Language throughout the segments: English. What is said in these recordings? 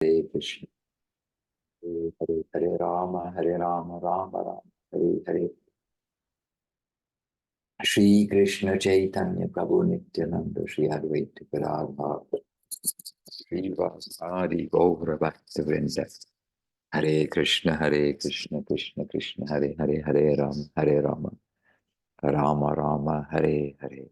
Hare Krishna, Hare Hare, Hare Rama, Rama Rama, Hare Hare. Shri Krishna Chaitanya Prabhu Nityananda, Shri Advaita Gadadhar, Shri Vasari Gaura Bhakta Vrinda. Hare Krishna, Krishna Krishna, Hare Hare, Hare Rama, Rama Rama, Hare Hare.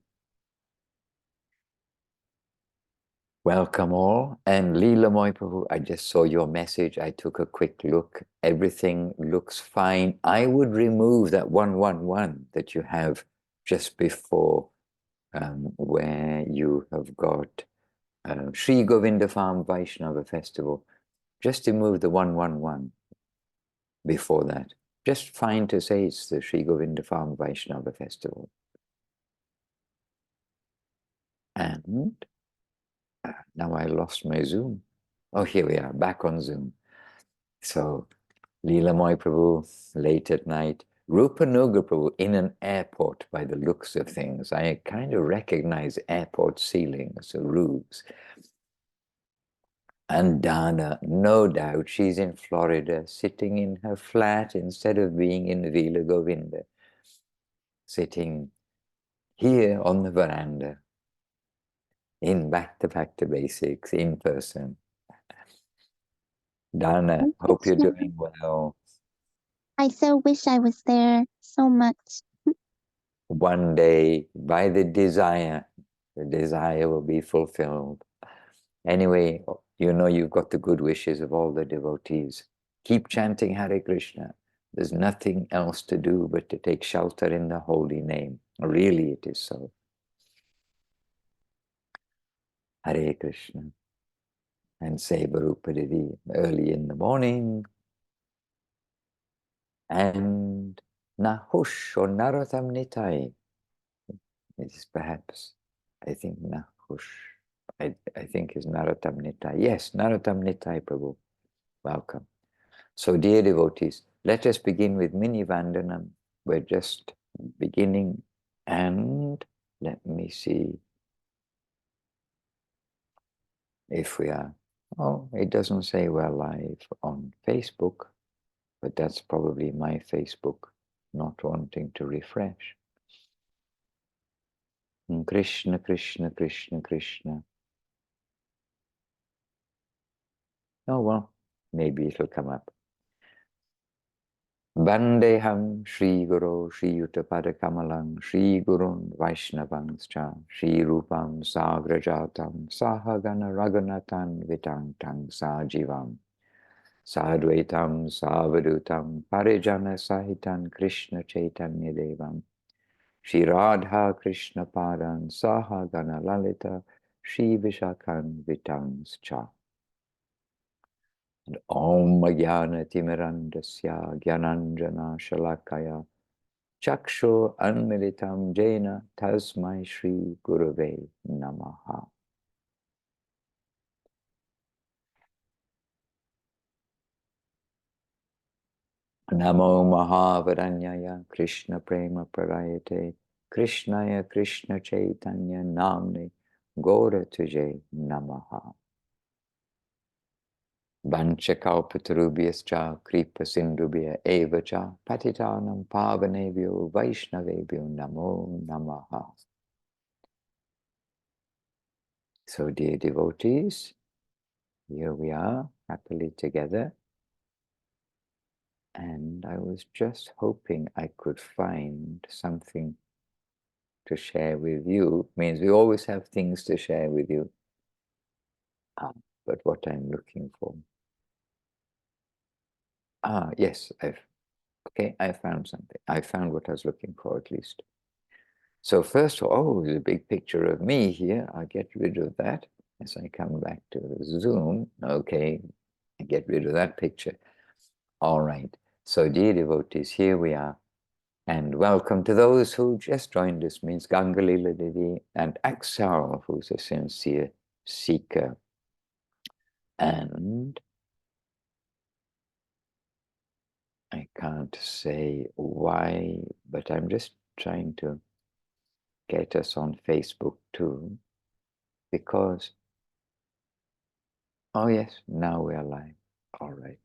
Welcome all. And Leela Moy Prabhu, I just saw your message. I took a quick look. Everything looks fine. I would remove that 111 that you have just before where you have got Sri Govinda Farm Vaishnava Festival. Just remove the 111 before that. Just fine to say it's the Sri Govinda Farm Vaishnava Festival. And now I lost my Zoom. Oh, here we are, back on Zoom. So, Leela Moy Prabhu, late at night. Rupa Nuga Prabhu in an airport by the looks of things. I kind of recognize airport ceilings or roofs. And Dana, no doubt, she's in Florida, sitting in her flat instead of being in Vila Govinda, sitting here on the veranda, in Back to Basics, in person. Dana, hope you're doing well. I so wish I was there so much. One day, by the desire will be fulfilled. Anyway, you know you've got the good wishes of all the devotees. Keep chanting Hare Krishna. There's nothing else to do but to take shelter in the holy name. Really, it is so. Hare Krishna. And say Barupadidi early in the morning. And Nahush or Narottam Nitai. It is perhaps, I think, Nahush. I think is Narottam Nitai. Yes, Narottam Nitai, Prabhu. Welcome. So, dear devotees, let us begin with Mini Vandanam. We're just beginning, and let me see if we are. Oh, it doesn't say we're live on Facebook, but that's probably my Facebook not wanting to refresh. Krishna, Krishna, Krishna, Krishna. Oh, well, maybe it'll come up. Vandeham Shri Guru Shri Yuttapada Kamalang Shri Gurun Vaishnavangscha Shri Rupam Sagrajatam Sahagana Raghunathan Vitantang Sajivam Sadvaitam Savadutam Parijana Sahitan Krishna Chaitanya Devam Shri Radha Krishna Padan Sahagana Lalita Shri Vishakan Vitangscha. And Om Jnana Timirandasya Jnananjana Shalakaya Chakshu Anmilitam Jena Tasmai Shri Gurave Namaha. Namo Mahavaranyaya Krishna Prema Prayate Krishnaya Krishna Chaitanya Namne Gora Tuje Namaha. Vanchakalpatarubhyascha kripa sindhubhya evacha patitanam pavanebhyo vaishnavebhyo namo namaha. So, dear devotees, here we are, happily together. And I was just hoping I could find something to share with you. Means we always have things to share with you. But what I'm looking for. Yes, I found something. I found what I was looking for, at least. So first of all, there's a big picture of me here. I'll get rid of that as I come back to the Zoom. Okay, I get rid of that picture. All right. So dear devotees, here we are. And welcome to those who just joined us, means Gangalila Devi and Axel, who's a sincere seeker. And I can't say why, but I'm just trying to get us on Facebook too, because Oh, yes, now we are live. All right.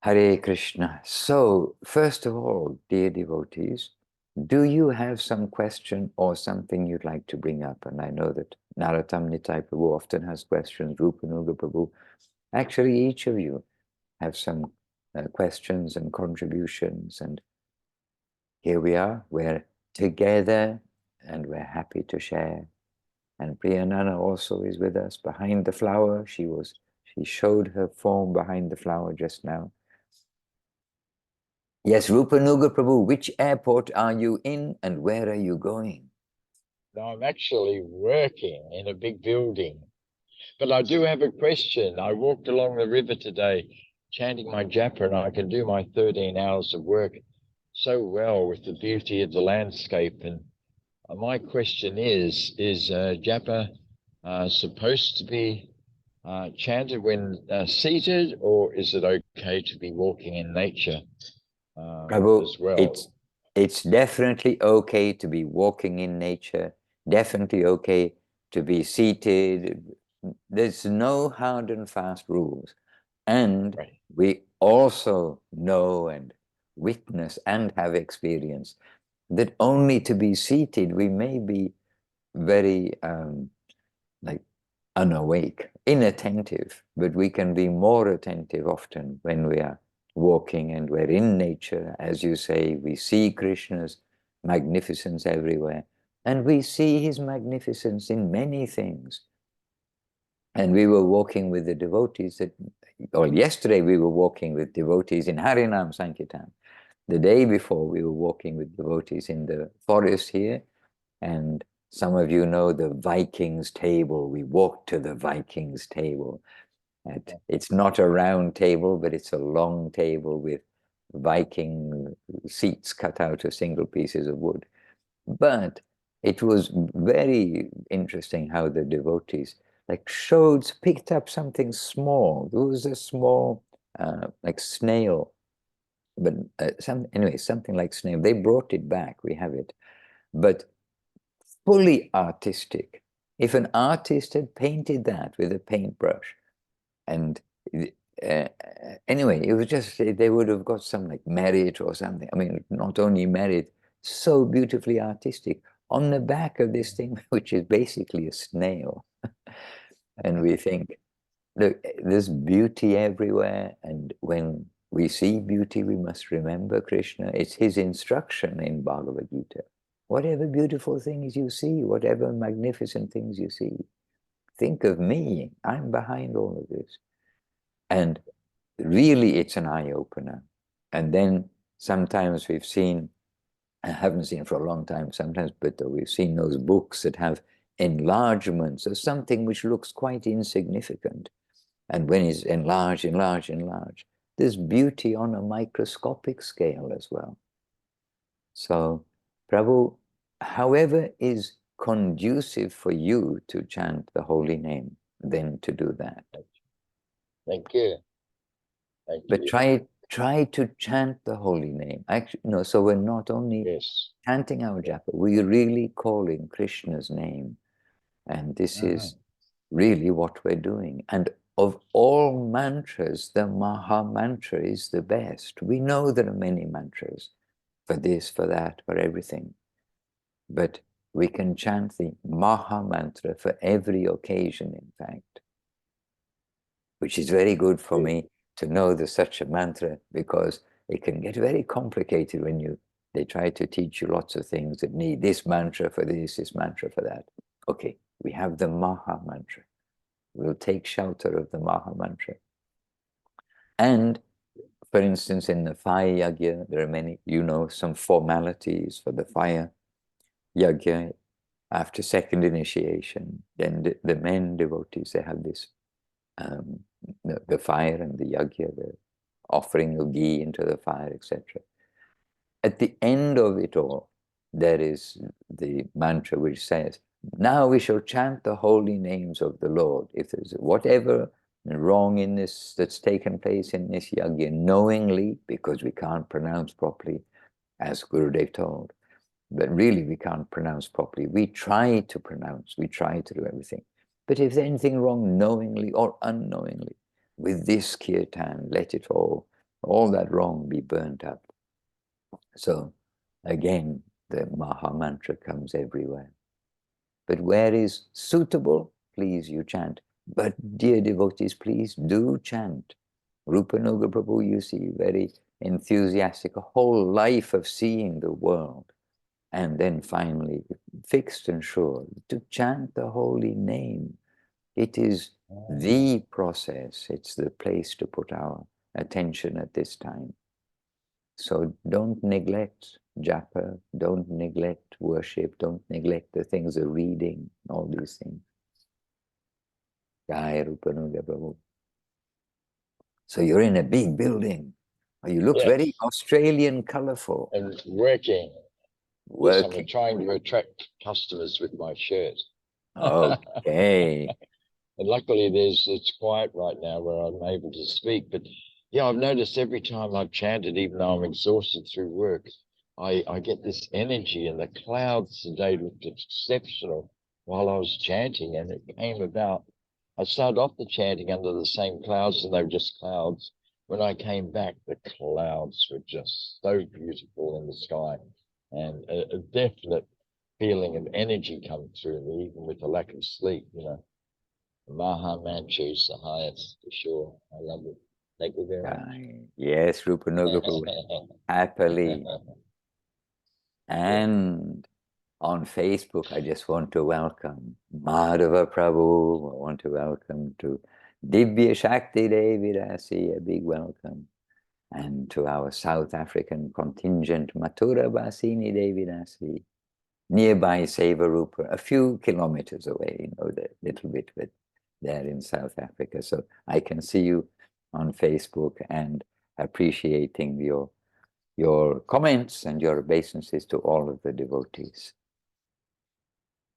Hare Krishna. So, first of all, dear devotees, do you have some question or something you'd like to bring up? And I know that Narottam Nitai Prabhu often has questions, Rupanuga Prabhu. Actually, each of you have some questions and contributions. And here we are, we're together and we're happy to share. And Priyanana also is with us behind the flower. She showed her form behind the flower just now. Yes, Rupanuga Prabhu, which airport are you in and where are you going? No, I'm actually working in a big building. But I do have a question. I walked along the river today chanting my japa, and I can do my 13 hours of work so well with the beauty of the landscape. And my question is japa supposed to be chanted when seated, or is it okay to be walking in nature Prabhu, as well? it's definitely okay to be walking in nature, definitely okay to be seated. There's no hard and fast rules. And Right. we also know and witness and have experience that only to be seated, we may be very like unawake, inattentive, but we can be more attentive often when we are walking and we're in nature. As you say, we see Krishna's magnificence everywhere, and we see his magnificence in many things. And we were walking with the devotees or yesterday we were walking with devotees in Harinam Sankirtan. The day before we were walking with devotees in the forest here, and some of you know the Vikings table. We walked to the Vikings table. It's not a round table, but it's a long table with Viking seats cut out of single pieces of wood. But it was very interesting how the devotees picked up something small. There was a small like snail, but something like snail. They brought it back. We have it, but fully artistic. If an artist had painted that with a paintbrush, and uh, anyway, it was just they would have got some like merit or something. I mean, not only merit, so beautifully artistic on the back of this thing, which is basically a snail. And we think, look, there's beauty everywhere, and when we see beauty, we must remember Krishna. It's his instruction in Bhagavad Gita. Whatever beautiful things you see, whatever magnificent things you see, think of me. I'm behind all of this. And really, it's an eye opener. And then sometimes I haven't seen for a long time sometimes, but we've seen those books that have enlargements of something which looks quite insignificant. And when it's enlarged, enlarged, enlarged, there's beauty on a microscopic scale as well. So, Prabhu, however is conducive for you to chant the holy name, then to do that. Thank you. Thank But you. try to chant the holy name. Actually, no, so we're not only Yes. chanting our japa, we're really calling Krishna's name. And this is really what we're doing. And of all mantras, the Maha Mantra is the best. We know there are many mantras for this, for that, for everything. But we can chant the Maha Mantra for every occasion, in fact, which is very good for me to know there's such a mantra, because it can get very complicated when they try to teach you lots of things that need this mantra for this mantra for that. Okay, we have the Maha Mantra. We'll take shelter of the Maha Mantra. And for instance, in the fire yagya, there are many, some formalities for the fire yagya after second initiation. Then the men devotees, they have this, the fire and the yagya, the offering of ghee into the fire, etc. At the end of it all, there is the mantra which says, now we shall chant the holy names of the Lord. If there's whatever wrong in this that's taken place in this yagya, knowingly, because we can't pronounce properly, as Gurudev told, but really we can't pronounce properly. We try to pronounce, we try to do everything. But if there's anything wrong knowingly or unknowingly, with this kirtan, let it all that wrong be burnt up. So again, the Maha Mantra comes everywhere. But where is suitable, please you chant. But dear devotees, please do chant. Rupanuga Prabhu, you see, very enthusiastic, a whole life of seeing the world. And then finally, fixed and sure, to chant the holy name. It is the process. It's the place to put our attention at this time. So don't neglect japa, don't neglect worship, don't neglect the things of reading, all these things. Jai Rupanuga Prabhu. So you're in a big building. You look very Australian, colorful. And working. Yes, I'm trying to attract customers with my shirt. Okay. And luckily it's quiet right now where I'm able to speak. But yeah, I've noticed every time I've chanted, even though I'm exhausted through work, I get this energy, and the clouds today looked exceptional while I was chanting, and it came about. I started off the chanting under the same clouds, and they were just clouds. When I came back, the clouds were just so beautiful in the sky, and a definite feeling of energy come through me, even with the lack of sleep, you know. Maha Mantra is the highest, for sure. I love it. Thank you very much. Yes, Rupanuga Prabhu, happily. And on Facebook, I just want to welcome Madhava Prabhu. I want to welcome to Divya Shakti Devi Rasi, a big welcome. And to our South African contingent, Mathura Basini Devi Rasi, nearby Sevarupa, a few kilometers away, you know, a little bit, but there in South Africa. So I can see you on Facebook and appreciating your comments and your obeisances to all of the devotees.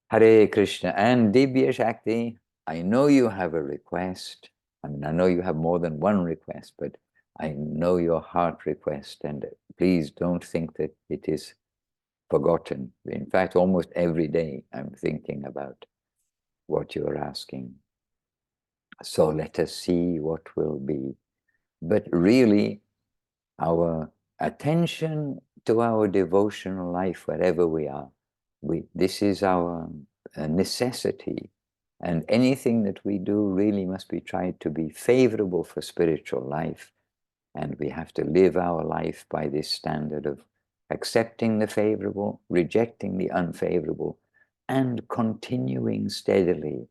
Hare Krishna. And Divya Shakti, I know you have a request. I mean, I know you have more than one request, but I know your heart request, and please don't think that it is forgotten. In fact, almost every day I'm thinking about what you're asking. So let us see what will be. But really, our attention to our devotional life, wherever we are, this is our necessity. And anything that we do really must be tried to be favorable for spiritual life. And we have to live our life by this standard of accepting the favorable, rejecting the unfavorable, and continuing steadily.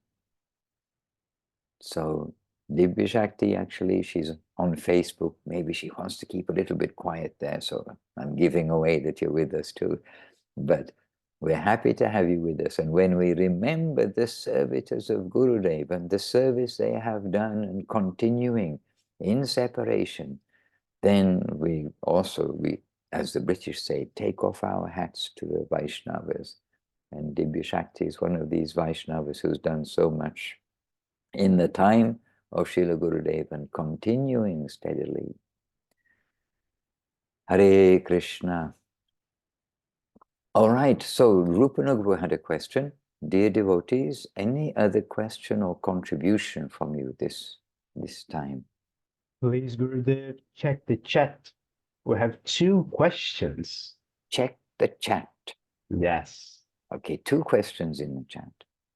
So Divya Shakti, actually, she's on Facebook. Maybe she wants to keep a little bit quiet there, so I'm giving away that you're with us too. But we're happy to have you with us. And when we remember the servitors of Gurudev and the service they have done and continuing in separation, then we also, as the British say, take off our hats to the Vaishnavas. And Divya Shakti is one of these Vaishnavas who's done so much in the time of Srila Gurudev and continuing steadily. Hare Krishna. All right, so Rupanuga had a question. Dear devotees, any other question or contribution from you this time? Please, Gurudev, check the chat. We have 2 questions. Check the chat. Yes. Okay, 2 questions in the chat.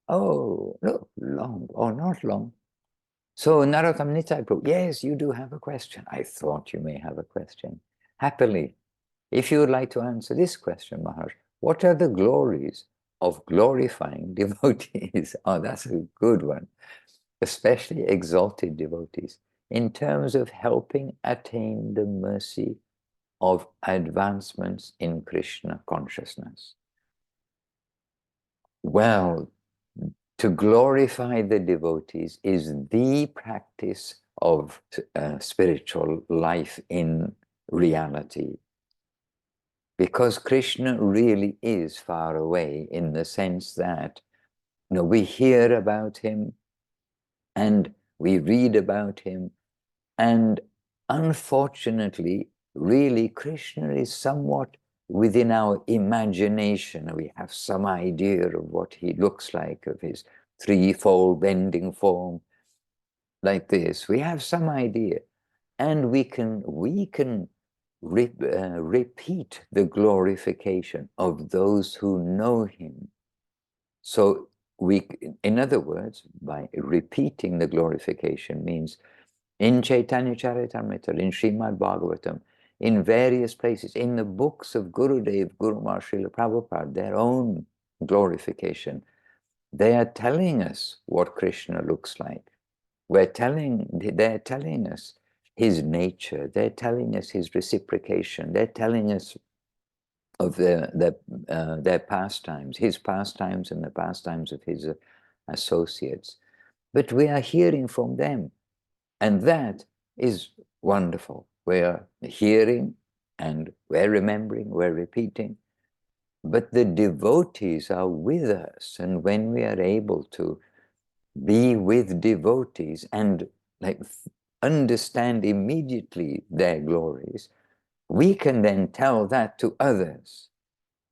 Oh, no, long. Oh, not long. So, Narottam Nitai Prabhu, yes, you do have a question. I thought you may have a question. Happily, if you would like to answer this question, Maharaj, what are the glories of glorifying devotees? Oh, that's a good one. Especially exalted devotees, in terms of helping attain the mercy of advancements in Krishna consciousness. Well, to glorify the devotees is the practice of spiritual life in reality. Because Krishna really is far away, in the sense that, you know, we hear about him and we read about him, and unfortunately, really, Krishna is somewhat within our imagination. We have some idea of what he looks like, of his threefold bending form, like this. We have some idea, and we can repeat the glorification of those who know him. So we, in other words, by repeating the glorification means in Chaitanya Charitamrita, in Srimad Bhagavatam, in various places, in the books of Gurudev, Guru Maharaj Srila Prabhupada, their own glorification, they are telling us what Krishna looks like. They're telling us his nature, they're telling us his reciprocation, they're telling us of their pastimes, his pastimes and the pastimes of his associates. But we are hearing from them, and that is wonderful. We're hearing and we're remembering, we're repeating, but the devotees are with us, and when we are able to be with devotees and like understand immediately their glories, we can then tell that to others,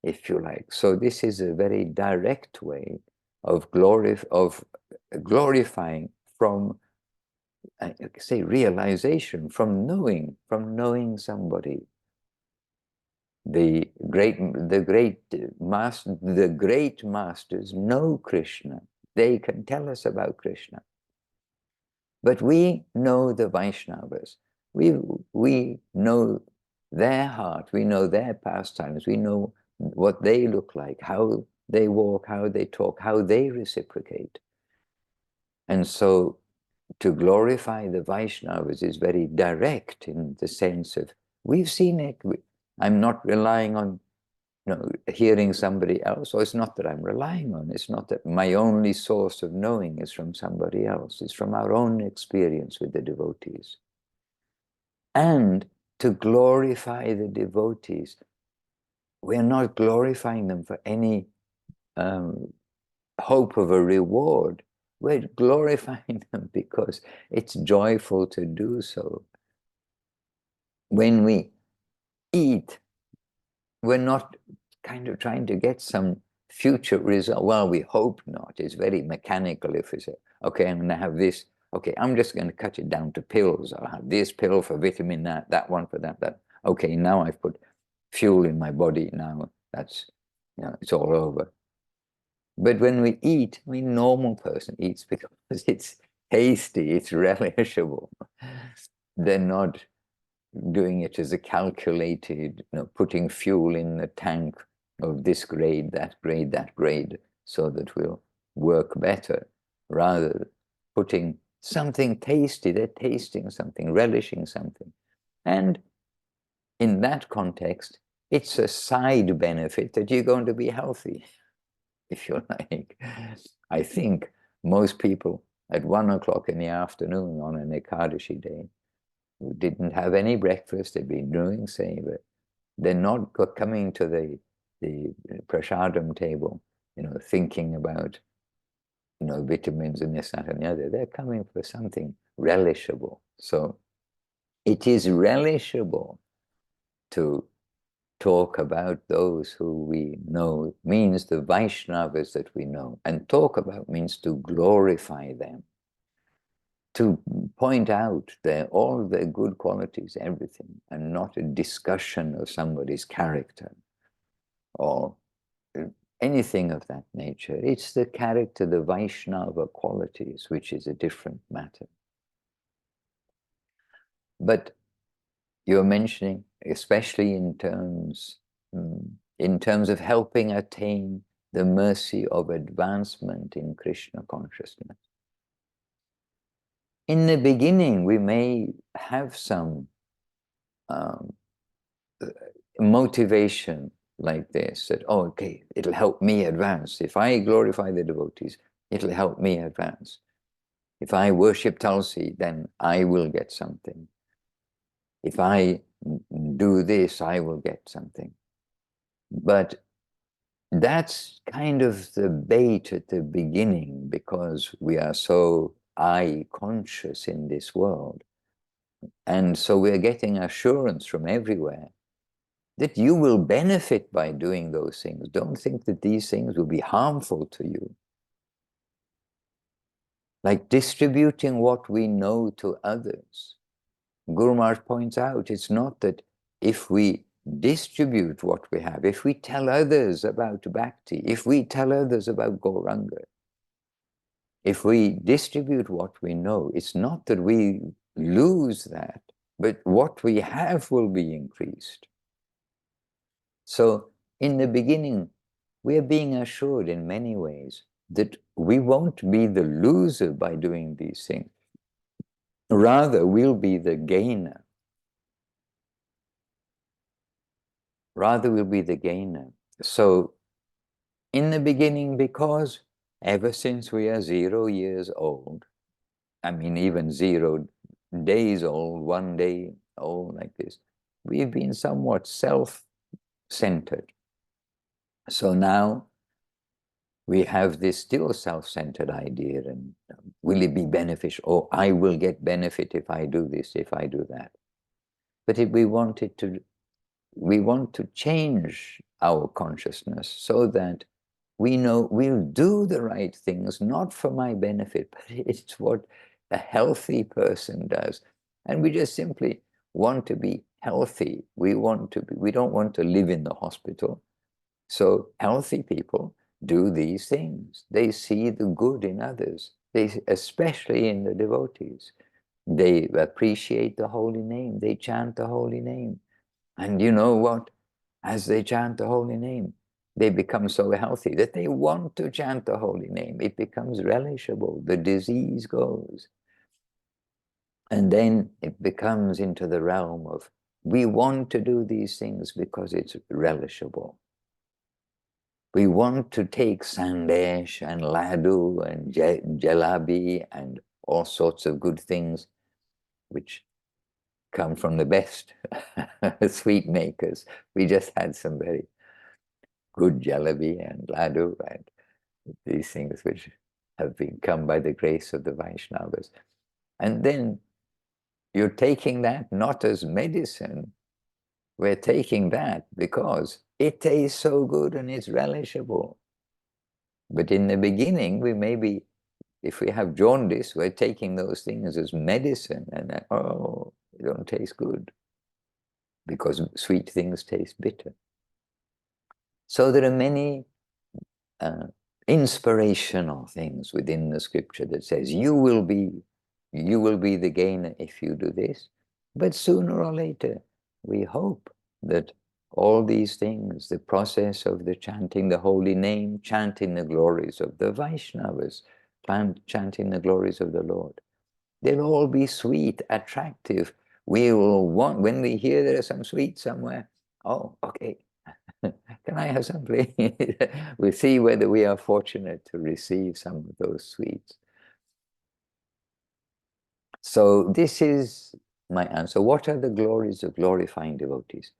if you like. So this is a very direct way of glorifying from, I say, realization, from knowing somebody. The great masters know Krishna. They can tell us about Krishna. But we know the Vaishnavas. We know their heart. We know their pastimes. We know what they look like, how they walk, how they talk, how they reciprocate. And so to glorify the Vaishnavas is very direct in the sense of, we've seen it. I'm not relying on hearing somebody else, or it's not that I'm relying on, it's not that my only source of knowing is from somebody else, it's from our own experience with the devotees. And to glorify the devotees, we're not glorifying them for any hope of a reward. We're glorifying them because it's joyful to do so. When we eat, we're not kind of trying to get some future result. Well, we hope not. It's very mechanical if we say, okay, I'm going to have this. Okay, I'm just going to cut it down to pills. I'll have this pill for vitamin, that one for that. Okay, now I've put fuel in my body. Now that's, it's all over. But when we eat, I mean, normal person eats because it's tasty, it's relishable. They're not doing it as a calculated, putting fuel in the tank of this grade, that grade, so that we'll work better. Rather, putting something tasty, they're tasting something, relishing something. And in that context, it's a side benefit that you're going to be healthy, if you like. I think most people at 1 o'clock in the afternoon on an Ekadashi day who didn't have any breakfast, they've been doing seva, they're not coming to the prasadam table, thinking about, vitamins and this, that, and the other. They're coming for something relishable. So it is relishable to talk about those who we know, means the Vaishnavas that we know, and talk about means to glorify them, to point out all their good qualities, everything, and not a discussion of somebody's character or anything of that nature. It's the character, the Vaishnava qualities, which is a different matter. But you're mentioning, especially in terms of helping attain the mercy of advancement in Krishna consciousness. In the beginning, we may have some motivation like this, that, oh, okay, it'll help me advance. If I glorify the devotees, it'll help me advance. If I worship Tulsi, then I will get something. If I do this, I will get something. But that's kind of the bait at the beginning, because we are so I conscious in this world. And so we're getting assurance from everywhere that you will benefit by doing those things. Don't think that these things will be harmful to you. like distributing what we know to others. Guru Maharaj points out, it's not that if we distribute what we have, if we tell others about Bhakti, if we tell others about Gauranga, if we distribute what we know, it's not that we lose that, but what we have will be increased. So in the beginning, we are being assured in many ways that we won't be the loser by doing these things. Rather, we'll be the gainer. Rather, we'll be the gainer. So in the beginning, because ever since we are 0 years old, I mean, even 0 days old, 1 day old like this, we've been somewhat self-centered. So now we have this still self-centered idea, and will it be beneficial? Oh, I will get benefit if I do this, if I do that. But if we want to change our consciousness so that we know we'll do the right things, not for my benefit, but it's what a healthy person does. And we just simply want to be healthy. We don't want to live in the hospital. So healthy people do these things. They see the good in others, especially in the devotees. They appreciate the holy name. They chant the holy name. And you know what? As they chant the holy name, they become so healthy that they want to chant the holy name. It becomes relishable. The disease goes. And then it becomes into the realm of, we want to do these things because it's relishable. We want to take sandesh and laddu and jalebi and all sorts of good things which come from the best sweet makers. We just had some very good jalebi and laddu and these things which have been come by the grace of the Vaishnavas. And then you're taking that not as medicine. We're taking that because it tastes so good and it's relishable. But in the beginning, we may be, if we have jaundice, we're taking those things as medicine, and then, oh, they don't taste good because sweet things taste bitter. So there are many inspirational things within the scripture that says you will be the gainer if you do this. But sooner or later, we hope that all these things, the process of the chanting the holy name, chanting the glories of the Vaishnavas, chanting the glories of the Lord, they'll all be sweet, attractive. We will want, when we hear there is some sweet somewhere, oh, okay, can I have some, please? We'll see whether we are fortunate to receive some of those sweets. So this is my answer. What are the glories of glorifying devotees?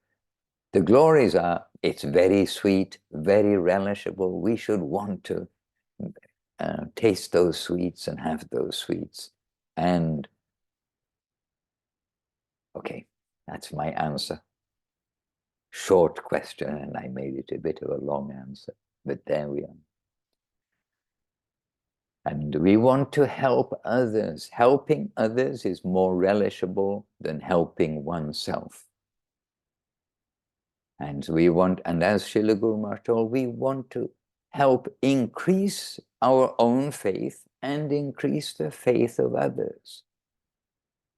The glories are, it's very sweet, very relishable. We should want to taste those sweets and have those sweets. And okay, that's my answer. Short question, and I made it a bit of a long answer, but there we are. And we want to help others. Helping others is more relishable than helping oneself. And we want, and as Srila Guru Maharaj told, we want to help increase our own faith and increase the faith of others.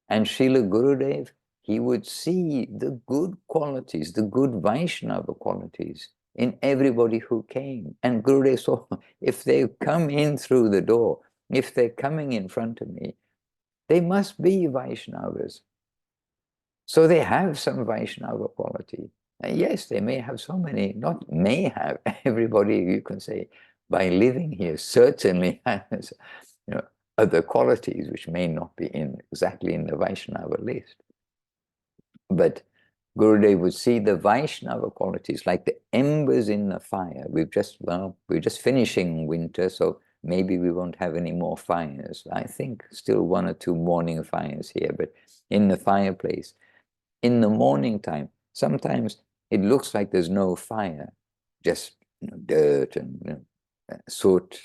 And Srila Gurudev, he would see the good qualities, the good Vaishnava qualities in everybody who came. And Gurudev saw, if they come in through the door, if they're coming in front of me, they must be Vaishnavas. So they have some Vaishnava quality. And yes, they may have so many, not may have, everybody, you can say, by living here, certainly has other qualities which may not be exactly in the Vaishnava list. But Gurudev would see the Vaishnava qualities like the embers in the fire. We're just finishing winter, so maybe we won't have any more fires. I think still 1 or 2 morning fires here, but in the fireplace, in the morning time, sometimes it looks like there's no fire, just dirt and soot,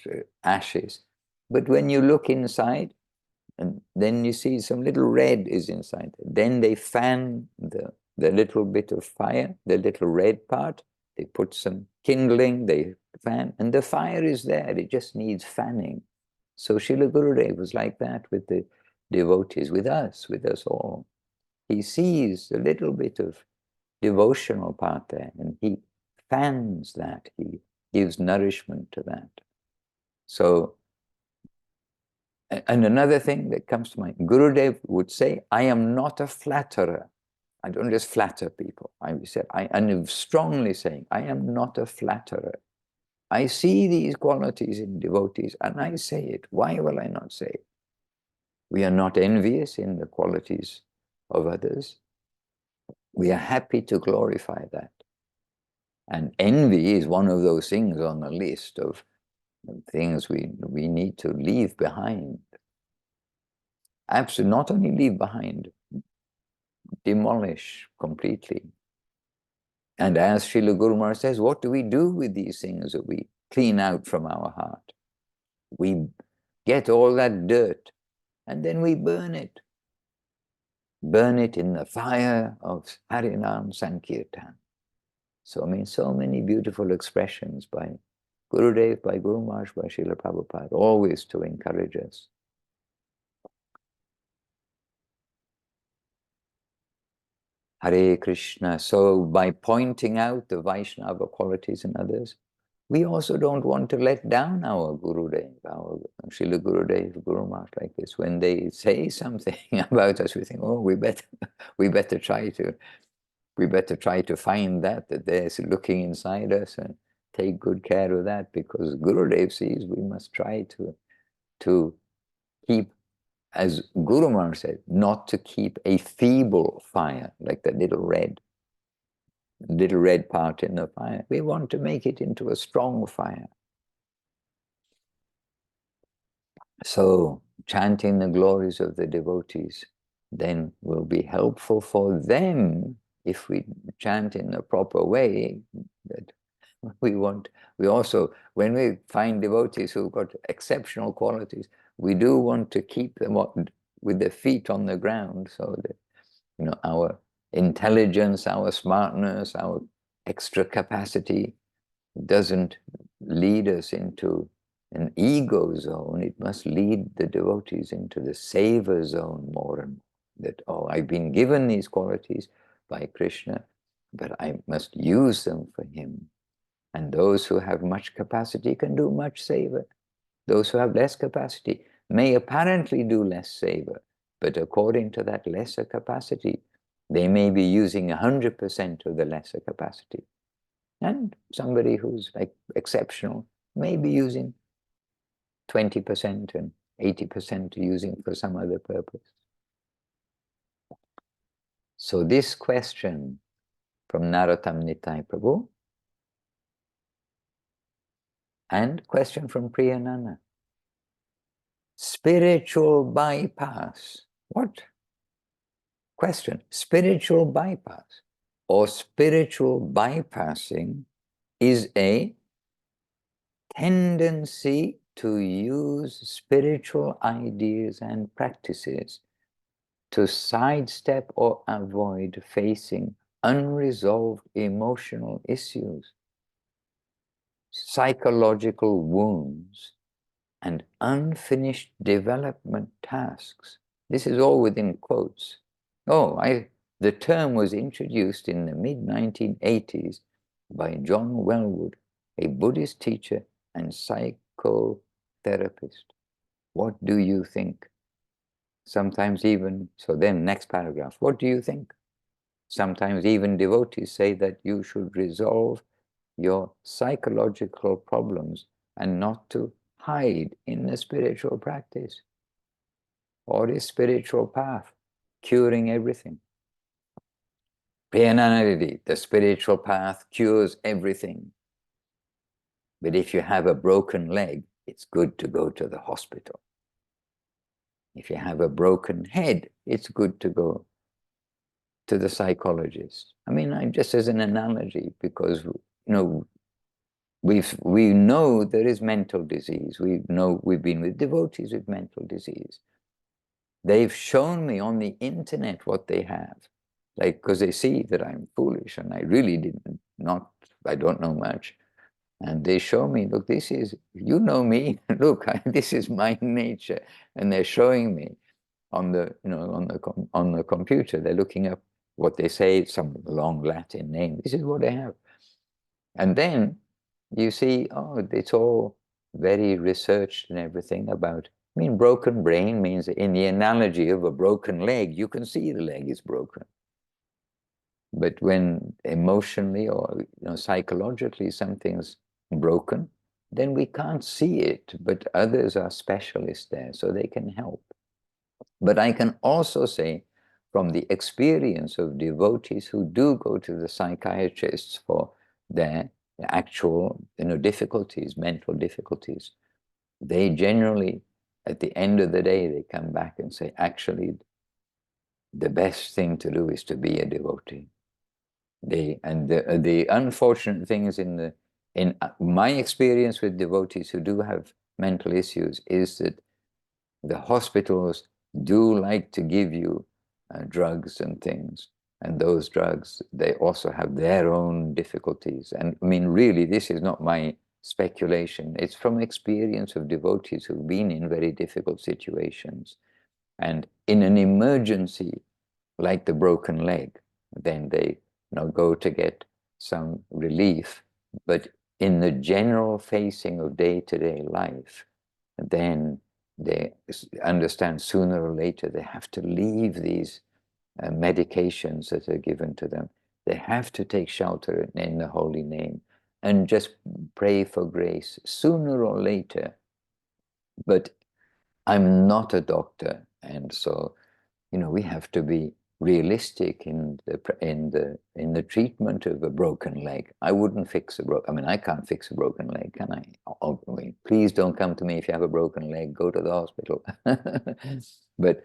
ashes. But when you look inside, and then you see some little red is inside. Then they fan the little bit of fire, the little red part. They put some kindling, they fan, and the fire is there. It just needs fanning. So Srila Gurudev was like that with the devotees, with us all. He sees a little bit of devotional part there, and he fans that. He gives nourishment to that. So, and another thing that comes to mind, Gurudev would say, I am not a flatterer. I don't just flatter people. I'm strongly saying, I am not a flatterer. I see these qualities in devotees and I say it. Why will I not say it? We are not envious in the qualities of others. We are happy to glorify that. And envy is one of those things on the list of things we need to leave behind. Absolutely, not only leave behind, demolish completely. And as Srila Guru Maharaj says, what do we do with these things that we clean out from our heart? We get all that dirt and then we burn it. Burn it in the fire of Harinam Sankirtan. So, I mean, so many beautiful expressions by Gurudev, by Guru Maharaj, by Srila Prabhupada, always to encourage us. Hare Krishna. So by pointing out the Vaishnava qualities in others, we also don't want to let down our Gurudev, our Srila Gurudev, Guru Maharaj like this. When they say something about us, we think, oh, we better try to find that they're looking inside us and take good care of that, because Gurudev sees we must try to keep, as Guru Maharaj said, not to keep a feeble fire, like the little red part in the fire. We want to make it into a strong fire. So chanting the glories of the devotees then will be helpful for them if we chant in the proper way. That we also, when we find devotees who've got exceptional qualities, we do want to keep them with their feet on the ground, so that our intelligence, our smartness, our extra capacity doesn't lead us into an ego zone. It must lead the devotees into the savor zone more and more. That, oh, I've been given these qualities by Krishna, but I must use them for him. And those who have much capacity can do much savor. Those who have less capacity may apparently do less savor, but according to that lesser capacity, they may be using 100% of the lesser capacity. And somebody who's like exceptional may be using 20% and 80% using for some other purpose. So this question from Narottam Nitai Prabhu, and question from Priyanana. Spiritual bypass. What? Question. Spiritual bypass or spiritual bypassing is a tendency to use spiritual ideas and practices to sidestep or avoid facing unresolved emotional issues, psychological wounds, and unfinished development tasks. This is all within quotes. The term was introduced in the mid-1980s by John Wellwood, a Buddhist teacher and psychotherapist. What do you think? Sometimes even, so then next paragraph, what do you think? Sometimes even devotees say that you should resolve your psychological problems and not to hide in the spiritual practice or the spiritual path, curing everything. Priyananadidi, the spiritual path cures everything. But if you have a broken leg, it's good to go to the hospital. If you have a broken head, it's good to go to the psychologist. I mean, just as an analogy, because we know there is mental disease. We know we've been with devotees with mental disease. They've shown me on the internet what they have, like, because they see that I'm foolish and I really I don't know much. And they show me, look, this is, you know me, look, this is my nature. And they're showing me on the, on the computer, they're looking up what they say, some long Latin name. This is what they have. And then you see, oh, it's all very researched and everything about, I mean, broken brain means, in the analogy of a broken leg, you can see the leg is broken. But when emotionally or psychologically something's broken, then we can't see it, but others are specialists there, so they can help. But I can also say, from the experience of devotees who do go to the psychiatrists for their actual difficulties, mental difficulties, they generally, at the end of the day, they come back and say, actually, the best thing to do is to be a devotee. The unfortunate thing is, in my experience with devotees who do have mental issues, is that the hospitals do like to give you drugs and things, and those drugs, they also have their own difficulties. And I mean, really, this is not my speculation. It's from experience of devotees who've been in very difficult situations, and in an emergency like the broken leg, then they go to get some relief. But in the general facing of day-to-day life, then they understand sooner or later they have to leave these medications that are given to them. They have to take shelter in the holy name and just pray for grace sooner or later. But I'm not a doctor, and so we have to be realistic in the treatment of a broken leg. I wouldn't fix I mean, I can't fix a broken leg, can I? I mean, please don't come to me if you have a broken leg. Go to the hospital. But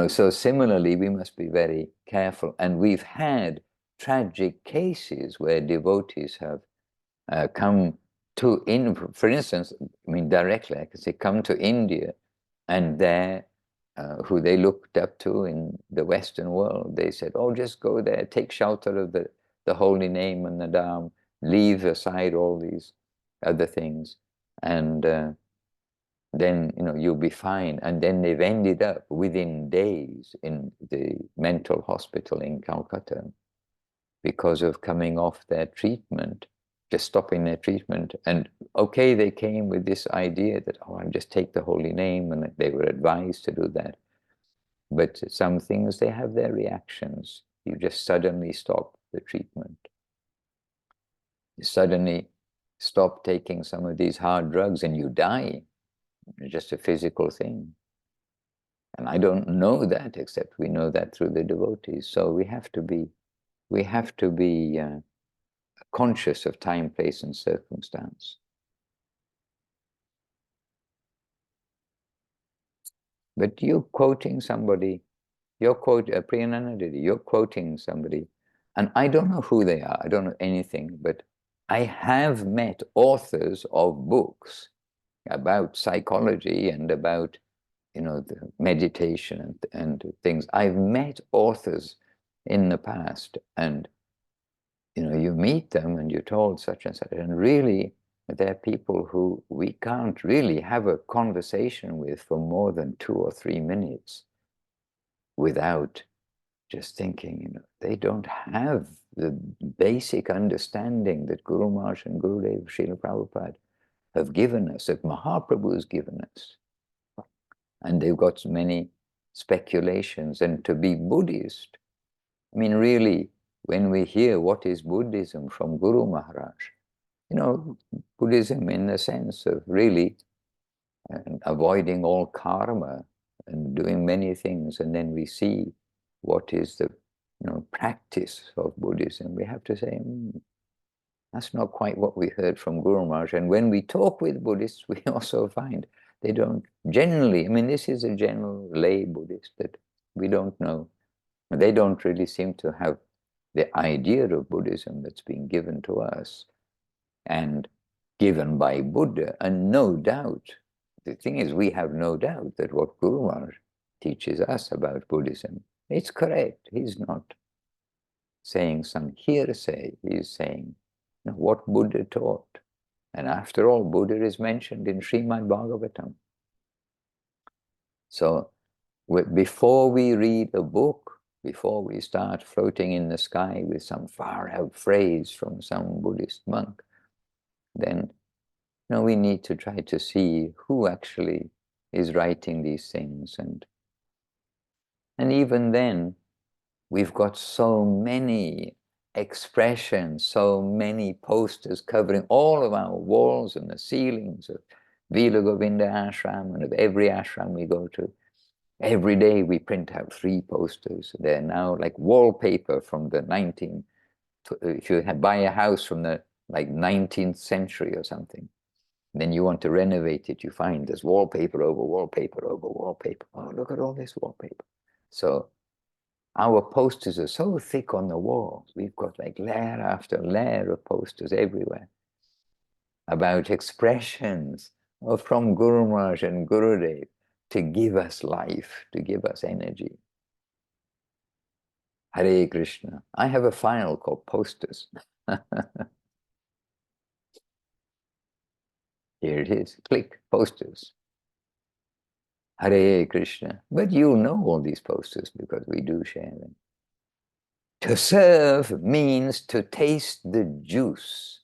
so similarly, we must be very careful. And we've had tragic cases where devotees have come to, for instance, I mean, directly, I can say, come to India, and there, who they looked up to in the Western world, they said, oh, just go there, take shelter of the holy name and the Dham, leave aside all these other things, and then you'll be fine. And then they've ended up within days in the mental hospital in Calcutta because of coming off their treatment, just stopping their treatment. And okay, they came with this idea that, oh, I'll just take the holy name, and they were advised to do that. But some things, they have their reactions. You just suddenly stop the treatment. You suddenly stop taking some of these hard drugs and you die. It's just a physical thing. And I don't know that, except we know that through the devotees. So we have to be conscious of time, place, and circumstance. But you're quoting somebody, you're quoting somebody, and I don't know who they are, I don't know anything, but I have met authors of books about psychology and about, the meditation and things. I've met authors in the past, and you meet them and you're told such and such, and really they're people who we can't really have a conversation with for more than 2 or 3 minutes without just thinking, they don't have the basic understanding that Guru Maharaj and Gurudev Srila Prabhupada have given us, that Mahaprabhu has given us. And they've got so many speculations. And to be Buddhist, I mean, really, when we hear what is Buddhism from Guru Maharaj, Buddhism in the sense of really avoiding all karma and doing many things, and then we see what is the practice of Buddhism, we have to say, that's not quite what we heard from Guru Maharaj. And when we talk with Buddhists, we also find they don't generally, I mean, this is a general lay Buddhist that we don't know. They don't really seem to have the idea of Buddhism that's being given to us. And given by Buddha, and no doubt, the thing is, we have no doubt that what Guru Maharaj teaches us about Buddhism, it's correct. He's not saying some hearsay. He's saying what Buddha taught. And after all, Buddha is mentioned in Srimad Bhagavatam. So before we read a book, before we start floating in the sky with some far-out phrase from some Buddhist monk, then we need to try to see who actually is writing these things. And even then, we've got so many expressions, so many posters covering all of our walls and the ceilings of Vila Govinda ashram and of every ashram we go to. Every day we print out 3 posters. They're now like wallpaper from the if you buy a house from the 19th century or something, then you want to renovate it, you find there's wallpaper over wallpaper over wallpaper. Oh, look at all this wallpaper. So our posters are so thick on the walls. We've got like layer after layer of posters everywhere about expressions from Guru Maharaj and Gurudev to give us life, to give us energy. Hare Krishna. I have a file called posters. Here it is. Click posters. Hare Krishna. But you'll know all these posters because we do share them. To serve means to taste the juice.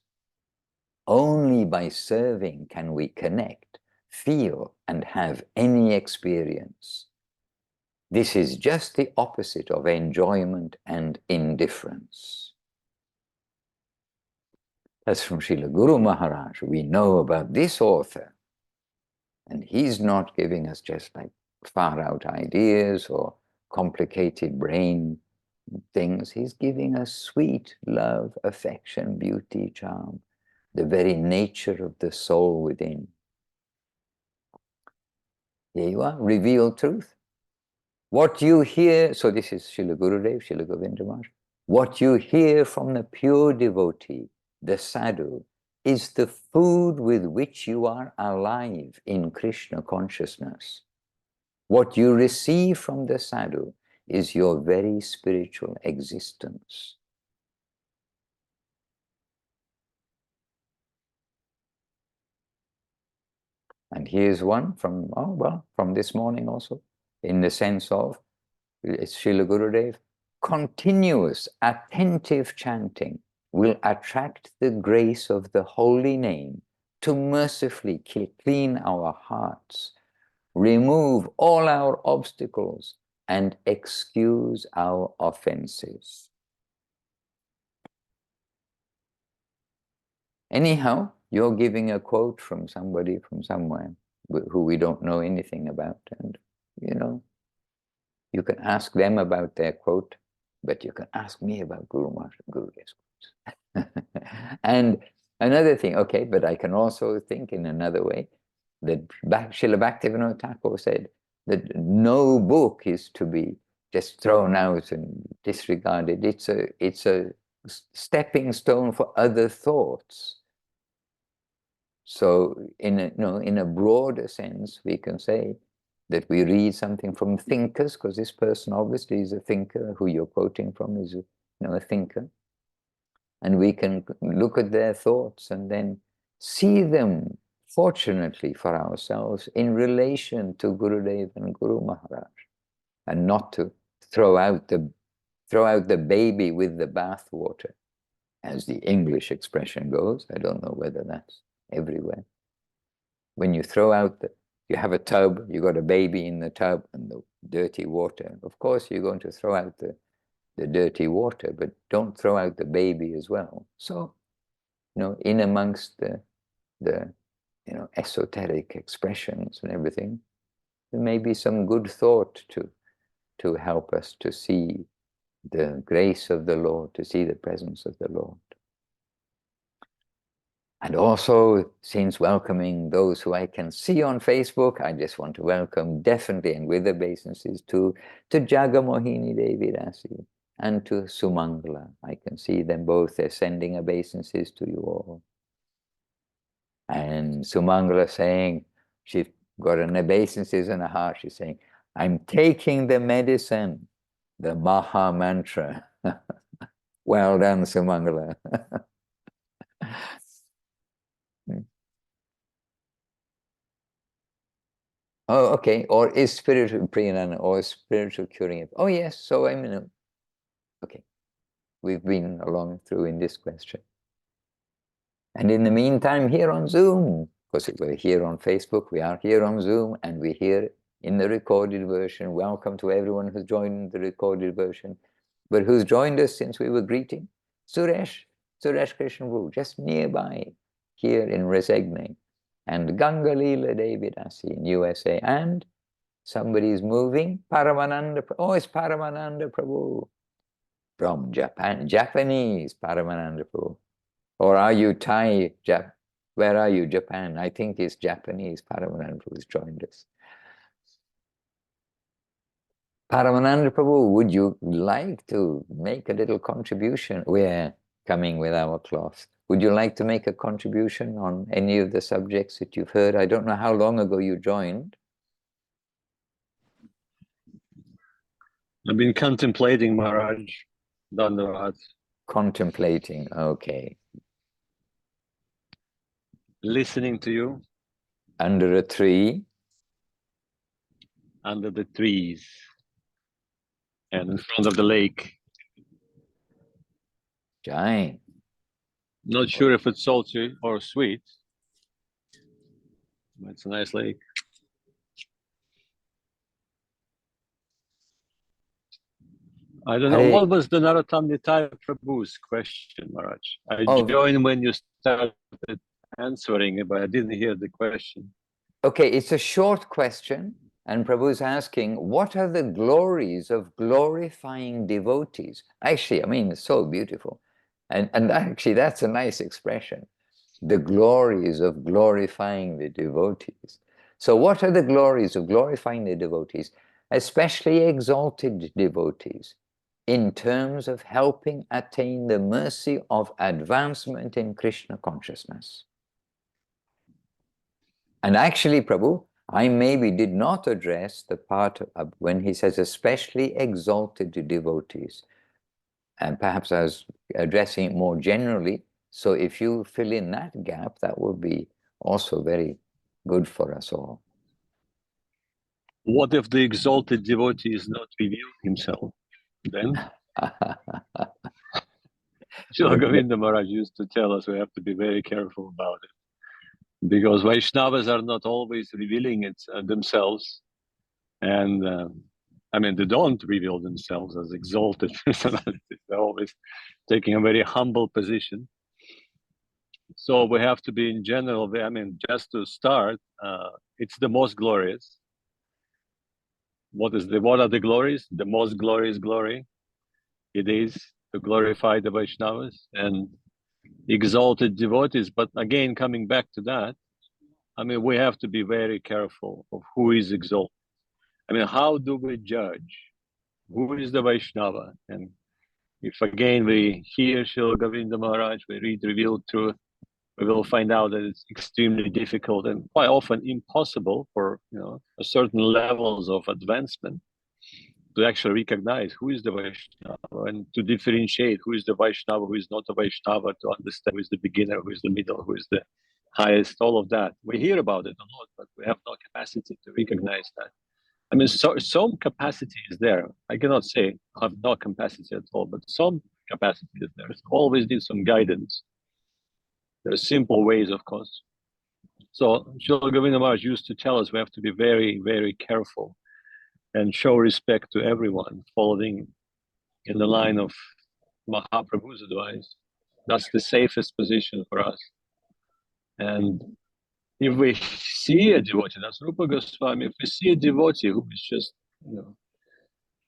Only by serving can we connect, feel, and have any experience. This is just the opposite of enjoyment and indifference. That's from Srila Guru Maharaj. We know about this author. And he's not giving us just like far out ideas or complicated brain things. He's giving us sweet love, affection, beauty, charm, the very nature of the soul within. Here you are, revealed truth. What you hear, so this is Srila Gurudev, Srila Govinda Maharaj. What you hear from the pure devotee, the sadhu, is the food with which you are alive in Krishna consciousness. What you receive from the sadhu is your very spiritual existence. And here's one from, from this morning also, in the sense of, it's Srila Gurudev, continuous, attentive chanting will attract the grace of the holy name to mercifully clean our hearts, remove all our obstacles, and excuse our offenses. Anyhow, you're giving a quote from somebody from somewhere who we don't know anything about, and you can ask them about their quote, but you can ask me about Guru Maharaj and Gurudev's quotes. And another thing, okay, but I can also think in another way that Srila Bhaktivinoda Thakur said that no book is to be just thrown out and disregarded. It's a stepping stone for other thoughts. So in a broader sense, we can say that we read something from thinkers, because this person obviously is a thinker, who you're quoting from is a thinker. And we can look at their thoughts and then see them, fortunately for ourselves, in relation to Gurudev and Guru Maharaj, and not to throw out the baby with the bathwater, as the English expression goes. I don't know whether that's everywhere. When you throw out you have a tub, you got a baby in the tub and the dirty water. Of course, you're going to throw out the dirty water, but don't throw out the baby as well. So, in amongst the esoteric expressions and everything, there may be some good thought to help us to see the grace of the Lord, to see the presence of the Lord. And also, since welcoming those who I can see on Facebook, I just want to welcome definitely and with obeisances to Jagamohini Devi Rasi and to Sumangala. I can see them both. They're sending obeisances to you all. And Sumangala saying, she's got an obeisances in her heart. She's saying, I'm taking the medicine, the Maha Mantra. Well done, Sumangala. Oh, okay. Or is spiritual Priyanana or is spiritual curing it? Oh, yes. So I mean, okay. We've been along through in this question. And in the meantime, here on Zoom, because we're here on Facebook, we are here on Zoom, and we're here in the recorded version. Welcome to everyone who's joined the recorded version, but who's joined us since we were greeting. Suresh Krishnavoo, just nearby, here in Resegne, and Gangalila Devidasi in USA, and somebody's moving, Paramananda, oh, it's Paramananda Prabhu from Japan, Japanese Paramananda Prabhu. Or are you Thai? Where are you? Japan? I think it's Japanese. Paramananda Prabhu has joined us. Paramananda Prabhu, would you like to make a little contribution? We're coming with our cloth. Would you like to make a contribution on any of the subjects that you've heard? I don't know how long ago you joined. I've been contemplating, Maharaj. Dandavat. Contemplating, okay. Listening to you. Under a tree. Under the trees. And in front of the lake. Jai. Not sure if it's salty or sweet. But it's a nice lake. I don't know, what was the Narottam Nitai Prabhu's question, Maharaj? I joined when you started answering it, but I didn't hear the question. Okay, it's a short question, and Prabhu is asking, what are the glories of glorifying devotees? Actually, I mean, it's so beautiful. And actually, that's a nice expression. The glories of glorifying the devotees. So what are the glories of glorifying the devotees, especially exalted devotees, in terms of helping attain the mercy of advancement in Krishna consciousness? And actually, Prabhu, I maybe did not address the part of when he says especially exalted devotees. And perhaps I was addressing it more generally. So if you fill in that gap, that would be also very good for us all. What if the exalted devotee is not revealed himself? Then Srila Govinda Maharaj used to tell us we have to be very careful about it, because Vaishnavas are not always revealing it themselves, and I mean, they don't reveal themselves as exalted personalities. They're always taking a very humble position. So we have to be, in general, I mean, just to start, it's the most glorious. What are the glories? The most glorious glory, it is to glorify the Vaishnavas and exalted devotees. But again, coming back to that, I mean, we have to be very careful of who is exalted. I mean, how do we judge who is the Vaishnava? And if again we hear Srila Govinda Maharaj, we read revealed truth, we will find out that it's extremely difficult and quite often impossible for a certain levels of advancement to actually recognize who is the Vaishnava and to differentiate who is the Vaishnava, who is not a Vaishnava, to understand who is the beginner, who is the middle, who is the highest, all of that. We hear about it a lot, but we have no capacity to recognize that. I mean, some capacity is there. I cannot say I have no capacity at all, but some capacity is there. So always need some guidance. There are simple ways, of course. So Srila Govinda Maharaj used to tell us we have to be very, very careful and show respect to everyone, following in the line of Mahaprabhu's advice. That's the safest position for us. And if we see a devotee, that's Rupa Goswami, if we see a devotee who is just,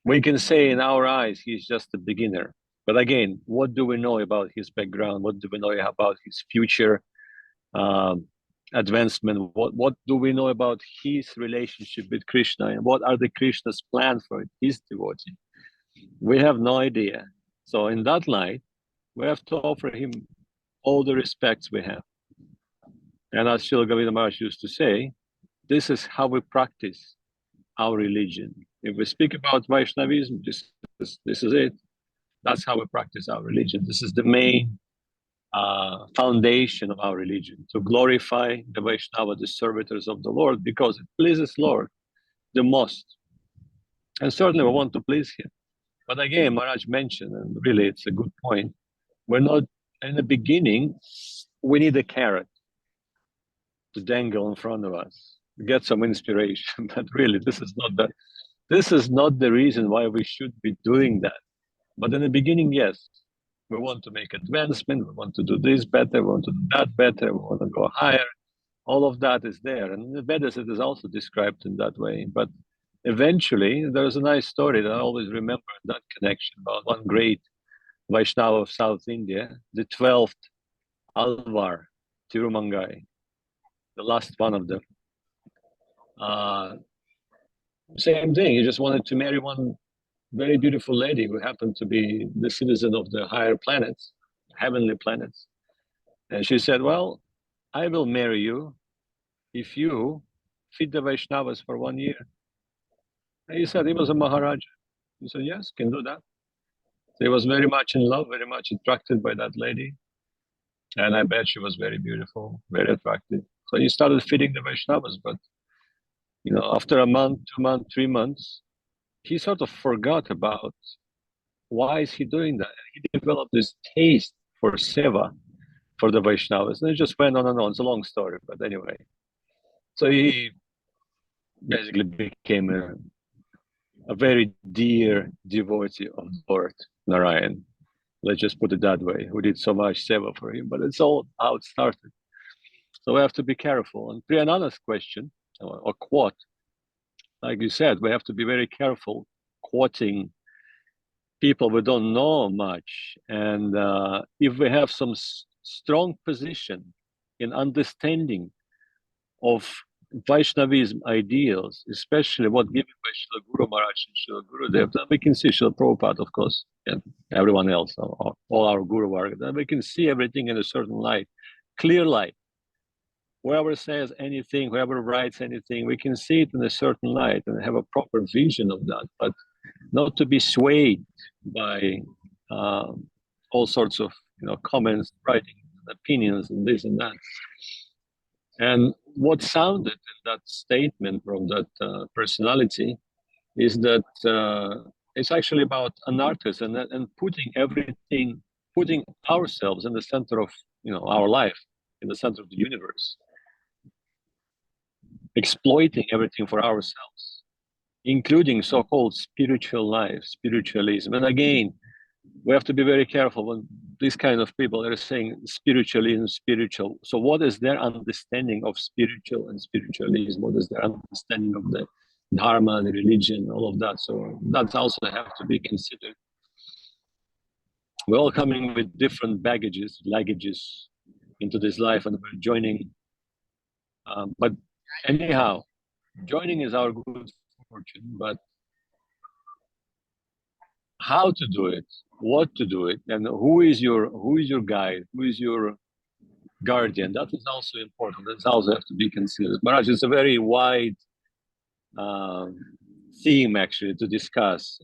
we can say in our eyes, he's just a beginner. But again, what do we know about his background? What do we know about his future advancement? What do we know about his relationship with Krishna? And what are the Krishna's plan for his devotee? We have no idea. So in that light, we have to offer him all the respects we have. And as Srila Govinda Maharaj used to say, this is how we practice our religion. If we speak about Vaishnavism, this is it. That's how we practice our religion. This is the main foundation of our religion, to glorify the Vaishnava, the servitors of the Lord, because it pleases Lord the most. And certainly we want to please him. But again, Maharaj mentioned, and really it's a good point, we're not, in the beginning, we need a carrot to dangle in front of us, get some inspiration. But really, this is not the reason why we should be doing that. But in the beginning, yes, we want to make advancement, we want to do this better, we want to do that better, we want to go higher. All of that is there. And in the Vedas, it is also described in that way. But eventually, there's a nice story that I always remember in that connection about one great Vaishnava of South India, the 12th Alvar Tirumangai, the last one of them. Same thing, he just wanted to marry one very beautiful lady who happened to be the citizen of the higher planets, heavenly planets. And she said, well, I will marry you if you feed the Vaishnavas for 1 year. And he said he was a Maharaja. He said, yes, can do that. So he was very much in love, very much attracted by that lady. And I bet she was very beautiful, very attractive. So he started feeding the Vaishnavas. But, after a month, 2 months, 3 months, he sort of forgot about why is he doing that. He developed this taste for seva, for the Vaishnavas. And it just went on and on. It's a long story, but anyway. So he basically became a very dear devotee of Lord Narayan. Let's just put it that way. We did so much seva for him, but it's all how it started. So we have to be careful. And Priyananda's question, or quote, like you said, we have to be very careful quoting people we don't know much. And if we have some strong position in understanding of Vaishnavism ideals, especially what given by Srila Guru Maharaj and Srila Gurudev, then we can see Srila Prabhupada, of course, and everyone else, all our Guru Varga, then we can see everything in a certain light, clear light. Whoever says anything, whoever writes anything, we can see it in a certain light and have a proper vision of that, but not to be swayed by all sorts of comments, writing, opinions, and this and that. And what sounded in that statement from that personality is that it's actually about anarchism and putting ourselves in the center of our life, in the center of the universe, exploiting everything for ourselves, including so-called spiritual life, spiritualism. And again, we have to be very careful when these kind of people are saying spiritualism, spiritual. So what is their understanding of spiritual and spiritualism? What is their understanding of the dharma, the religion, all of that? So that's also have to be considered. We're all coming with different baggages into this life, and we're joining. But anyhow, joining is our good fortune, but how to do it, what to do it, and who is your guide, who is your guardian, that is also important. That's also have to be considered. Maharaj, it's a very wide theme actually to discuss.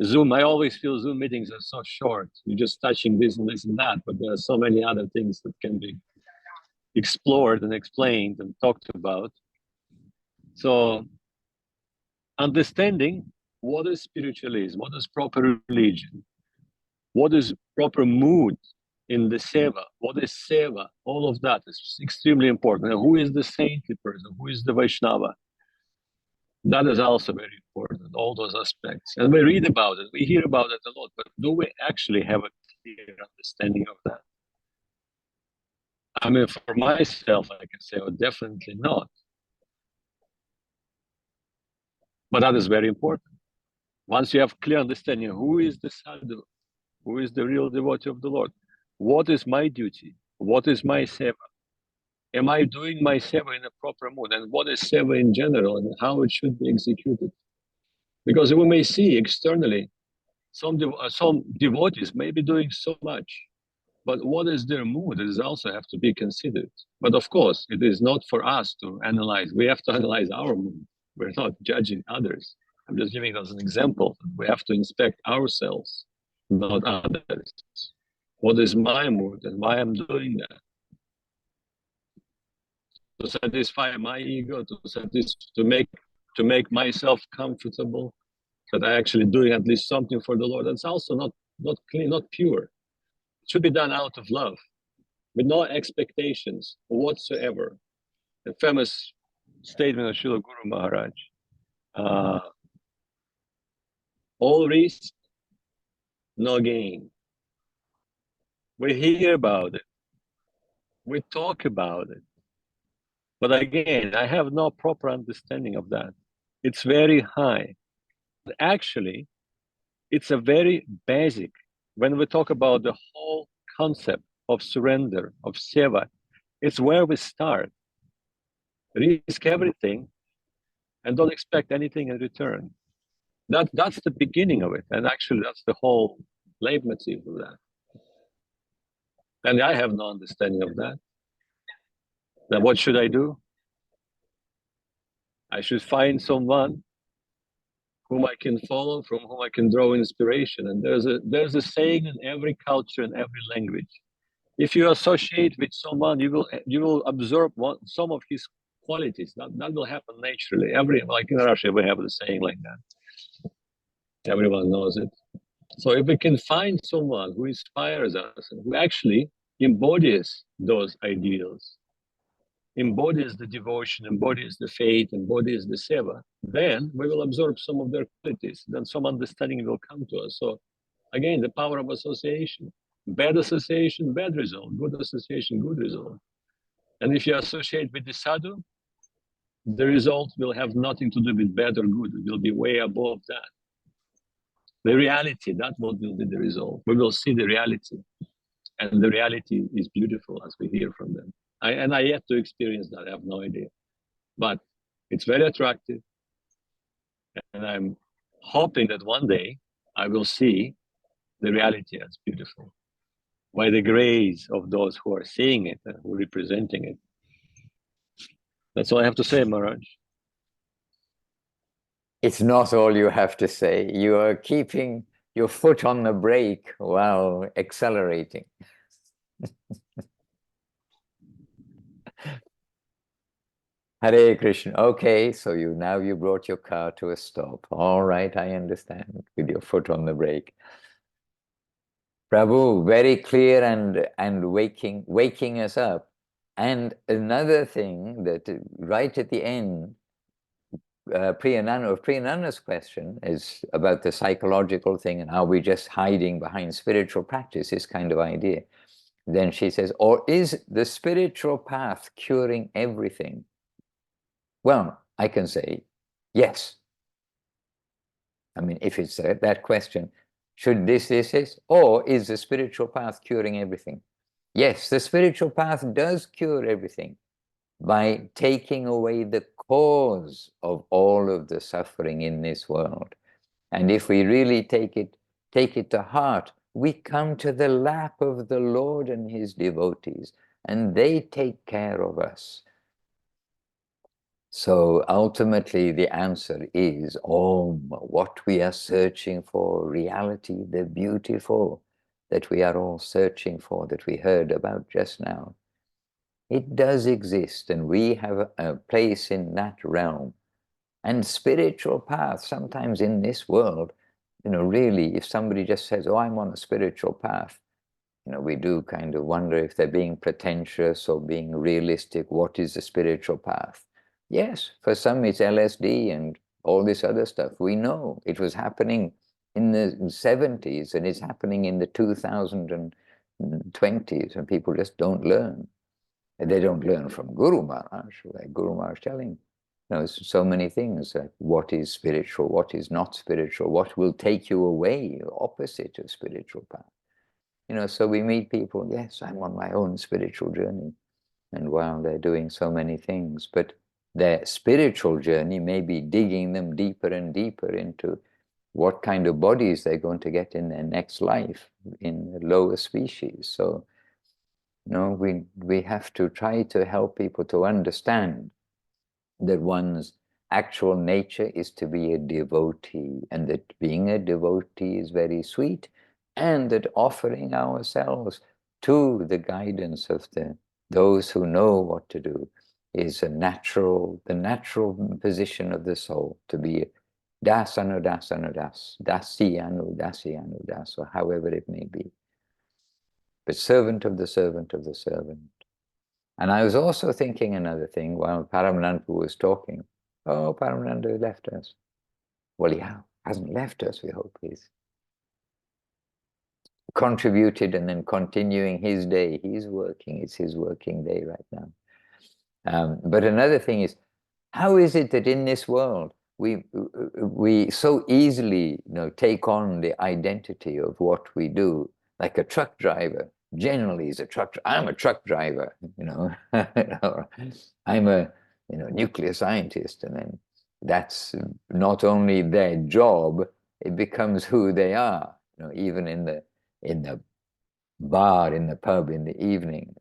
Zoom, I always feel Zoom meetings are so short. You're just touching this and this and that, but there are so many other things that can be explored and explained and talked about. So understanding what is spiritualism, what is proper religion, what is proper mood in the seva, what is seva, all of that is extremely important. And who is the saintly person, who is the Vaishnava? That is also very important, all those aspects. And we read about it, we hear about it a lot, but do we actually have a clear understanding of that? I mean, for myself, I can say, definitely not. But that is very important. Once you have clear understanding, who is the sadhu, who is the real devotee of the Lord? What is my duty? What is my seva? Am I doing my seva in a proper mood? And what is seva in general and how it should be executed? Because we may see externally, some devotees may be doing so much, But what is their mood is also have to be considered. But of course, it is not for us to analyze. We have to analyze our mood. We're not judging others. I'm just giving us an example. We have to inspect ourselves, not others. What is my mood and why I'm doing that? To satisfy my ego, to make myself comfortable, that I actually doing at least something for the Lord. That's also not clean, not pure. It should be done out of love, with no expectations whatsoever. The famous statement of Srila Guru Maharaj: all risk, no gain. We hear about it, we talk about it, but again, I have no proper understanding of that. It's very high. Actually, it's a very basic. When we talk about the whole concept of surrender, of seva, it's where we start. Risk everything and don't expect anything in return. That's the beginning of it. And actually, that's the whole leitmotif of that. And I have no understanding of that. Then what should I do? I should find someone whom I can follow, from whom I can draw inspiration. And there's a saying in every culture and every language: if you associate with someone, you will absorb some of his qualities. That will happen naturally. Like in Russia, we have the saying like that. Everyone knows it. So if we can find someone who inspires us and who actually embodies those ideals, embodies the devotion, embodies the faith, embodies the seva, then we will absorb some of their qualities. Then some understanding will come to us. So again, the power of association. Bad association, bad result. Good association, good result. And if you associate with the sadhu, the result will have nothing to do with bad or good. It will be way above that. The reality, that's what will be the result. We will see the reality. And the reality is beautiful, as we hear from them. I yet to experience that. I have no idea. But it's very attractive. And I'm hoping that one day I will see the reality as beautiful, by the grace of those who are seeing it and who are representing it. That's all I have to say, Maharaj. It's not all you have to say. You are keeping your foot on the brake while accelerating. Hare Krishna. Okay, so now you brought your car to a stop. All right, I understand, with your foot on the brake. Prabhu, very clear and waking us up. And another thing that right at the end, Priyananda's question is about the psychological thing and how we're just hiding behind spiritual practice, this kind of idea. Then she says, or is the spiritual path curing everything? Well, I can say, yes. I mean, if it's that question, should this, or is the spiritual path curing everything? Yes, the spiritual path does cure everything by taking away the cause of all of the suffering in this world. And if we really take it to heart, we come to the lap of the Lord and his devotees, and they take care of us. So ultimately the answer is Om, what we are searching for, reality, the beautiful that we are all searching for, that we heard about just now. It does exist, and we have a place in that realm. And spiritual path, sometimes in this world, really, if somebody just says, oh, I'm on a spiritual path, we do kind of wonder if they're being pretentious or being realistic. What is the spiritual path? Yes, for some it's LSD and all this other stuff. We know it was happening in the 70s and it's happening in the 2020s, and people just don't learn. And they don't learn from Guru Maharaj, like Guru Maharaj telling, so many things, like what is spiritual, what is not spiritual, what will take you away, opposite of spiritual path. So we meet people, yes, I'm on my own spiritual journey. And wow, they're doing so many things, but their spiritual journey may be digging them deeper and deeper into what kind of bodies they're going to get in their next life in the lower species. So No, we have to try to help people to understand that one's actual nature is to be a devotee, and that being a devotee is very sweet, and that offering ourselves to the guidance of those who know what to do is the natural position of the soul, to be das anudas anudas, dasi anudas, or however it may be, but servant of the servant of the servant. And I was also thinking another thing while Paramananda was talking. Oh, Paramananda left us. Well, he hasn't left us, we hope. He's contributed and then continuing his day. He's working. It's his working day right now. But another thing is, how is it that in this world we so easily take on the identity of what we do, like a truck driver generally is a truck. I'm a truck driver, or I'm a nuclear scientist, and then that's not only their job; it becomes who they are. Even in the bar, in the pub, in the evening,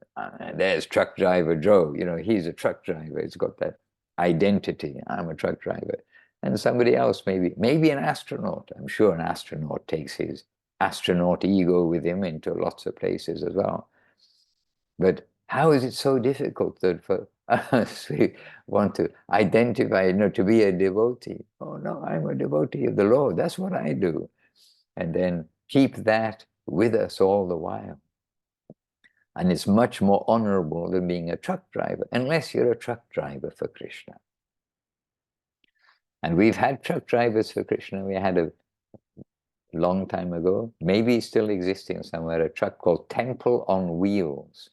there's truck driver Joe. He's a truck driver. He's got that identity. I'm a truck driver. And somebody else, maybe an astronaut. I'm sure an astronaut takes his astronaut ego with him into lots of places as well. But how is it so difficult that for us we want to identify, to be a devotee? Oh no, I'm a devotee of the Lord. That's what I do. And then keep that with us all the while. And it's much more honorable than being a truck driver, unless you're a truck driver for Krishna. And we've had truck drivers for Krishna. We had a long time ago, maybe still existing somewhere, a truck called Temple on Wheels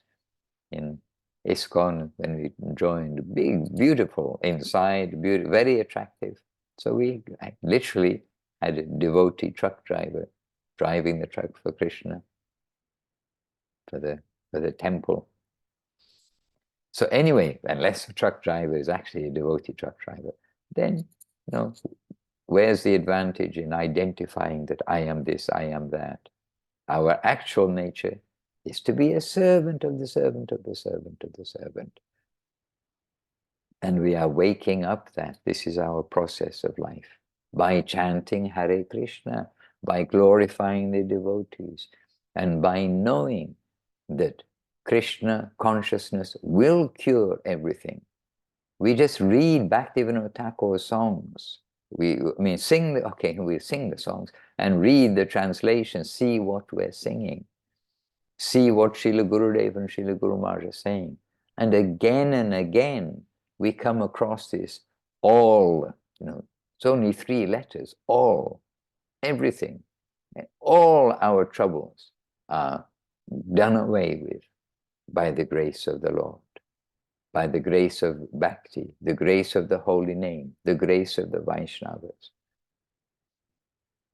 in ISKCON when we joined. Big, beautiful inside, very attractive. So we literally had a devotee truck driver driving the truck for Krishna, for the temple. So anyway, unless a truck driver is actually a devotee truck driver, then where's the advantage in identifying that I am this, I am that? Our actual nature is to be a servant of the servant of the servant of the servant. And we are waking up that this is our process of life by chanting Hare Krishna, by glorifying the devotees, and by knowing that Krishna consciousness will cure everything. We just read Bhaktivinoda Thakur's songs. We sing we sing the songs and read the translation, see what we're singing, see what Srila Gurudev and Srila Guru Maharaj are saying. And again, we come across this all, it's only 3 letters, all, everything, all our troubles are done away with by the grace of the Lord, by the grace of Bhakti, the grace of the holy name, the grace of the Vaishnavas.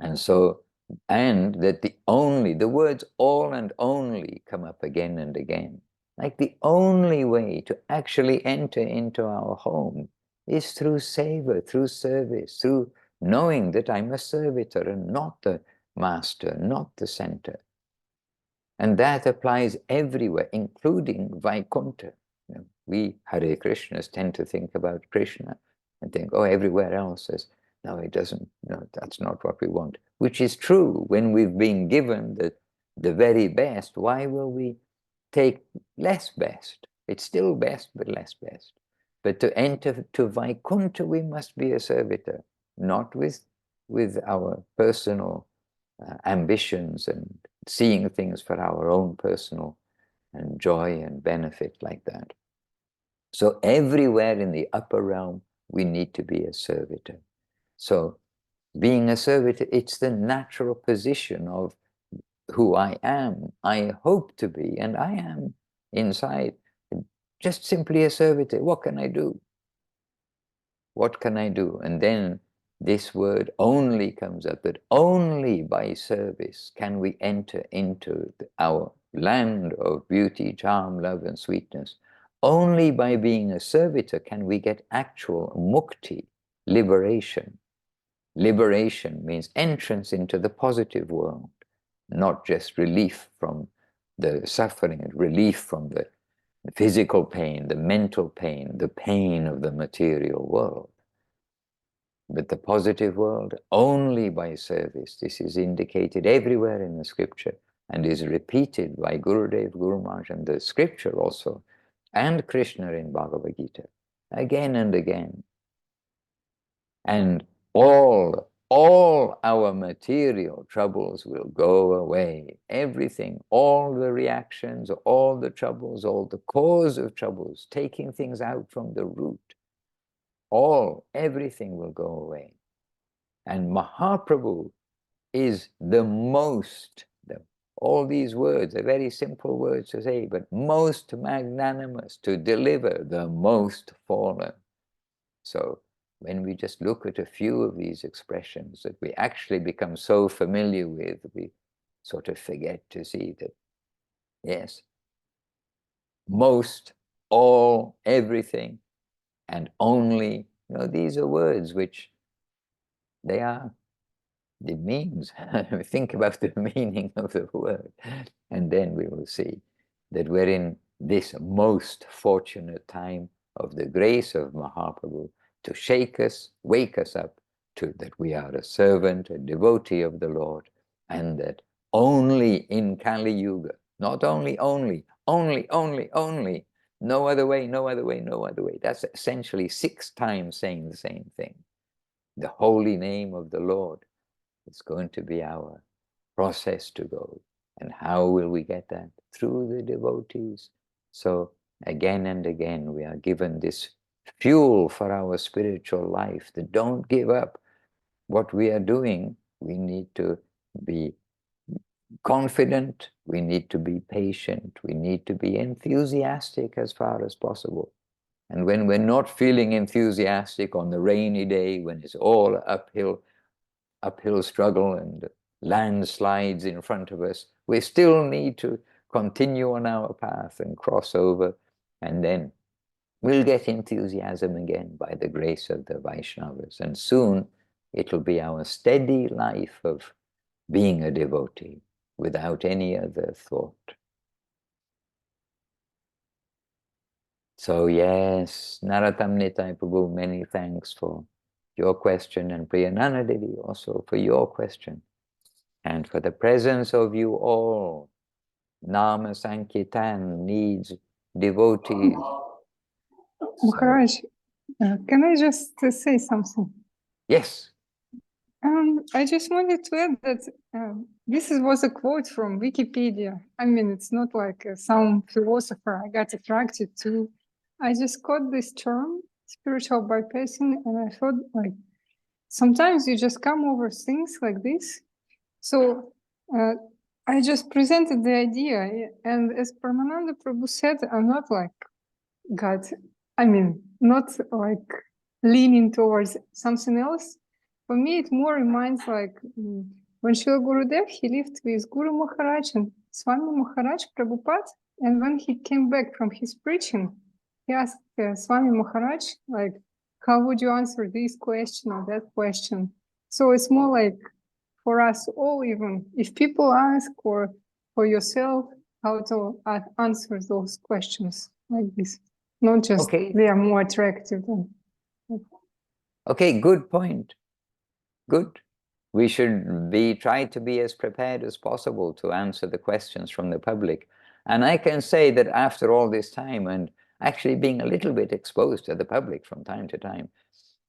And so, and that the words all and only come up again and again. Like the only way to actually enter into our home is through seva, through service, through knowing that I'm a servitor and not the master, not the center. And that applies everywhere, including Vaikuntha. We Hare Krishnas tend to think about Krishna and think, oh, everywhere else is, no, it doesn't, no, that's not what we want. Which is true. When we've been given the very best, why will we take less best? It's still best, but less best. But to enter to Vaikuntha, we must be a servitor, not with our personal ambitions and seeing things for our own personal and joy and benefit like that. So everywhere in the upper realm, we need to be a servitor. So being a servitor, it's the natural position of who I am, I hope to be, and I am inside, just simply a servitor. What can I do? What can I do? And then this word only comes up, that only by service can we enter into our land of beauty, charm, love, and sweetness. Only by being a servitor can we get actual mukti, liberation. Liberation means entrance into the positive world, not just relief from the suffering and relief from the physical pain, the mental pain, the pain of the material world. But the positive world, only by service. This is indicated everywhere in the scripture and is repeated by Gurudev, Guru Maharaj, and the scripture also, and Krishna in Bhagavad Gita, again and again. And all our material troubles will go away. Everything, all the reactions, all the troubles, all the cause of troubles, taking things out from the root, everything will go away. And Mahaprabhu is the most, all these words are very simple words to say, but most magnanimous to deliver the most fallen. So when we just look at a few of these expressions that we actually become so familiar with, we sort of forget to see that, yes, most, all, everything, and only, these are words which it means. Think about the meaning of the word, and then we will see that we're in this most fortunate time of the grace of Mahaprabhu to shake us, wake us up to that we are a servant, a devotee of the Lord, and that only in Kali Yuga, not only, no other way, no other way, no other way. That's essentially 6 times saying the same thing. The holy name of the Lord is going to be our process to go. And how will we get that? Through the devotees. So again and again, we are given this fuel for our spiritual life, that don't give up what we are doing. We need to be confident, we need to be patient, we need to be enthusiastic as far as possible. And when we're not feeling enthusiastic on the rainy day, when it's all uphill struggle and landslides in front of us, we still need to continue on our path and cross over, and then we'll get enthusiasm again by the grace of the Vaishnavas. And soon it'll be our steady life of being a devotee without any other thought. So yes, Narottam Nitai Prabhu, many thanks for your question, and Priyanana Devi also for your question, and for the presence of you all. Nama Sankirtan needs devotees. Maharaj, can I just say something? Yes. I just wanted to add that this was a quote from Wikipedia. I mean, it's not like some philosopher I got attracted to. I just caught this term, spiritual bypassing, and I thought, like, sometimes you just come over things like this. So I just presented the idea, and as Paramananda Prabhu said, I'm not like God. I mean, not like leaning towards something else. For me, it more reminds like when Srila Gurudev, he lived with Guru Maharaj and Swami Maharaj Prabhupada, and when he came back from his preaching, he asked Swami Maharaj, like, how would you answer this question or that question? So it's more like for us all, even if people ask, or for yourself, how to answer those questions like this. Not just they are more attractive than. Okay, good point. Good. We should try to be as prepared as possible to answer the questions from the public. And I can say that after all this time, and actually being a little bit exposed to the public from time to time,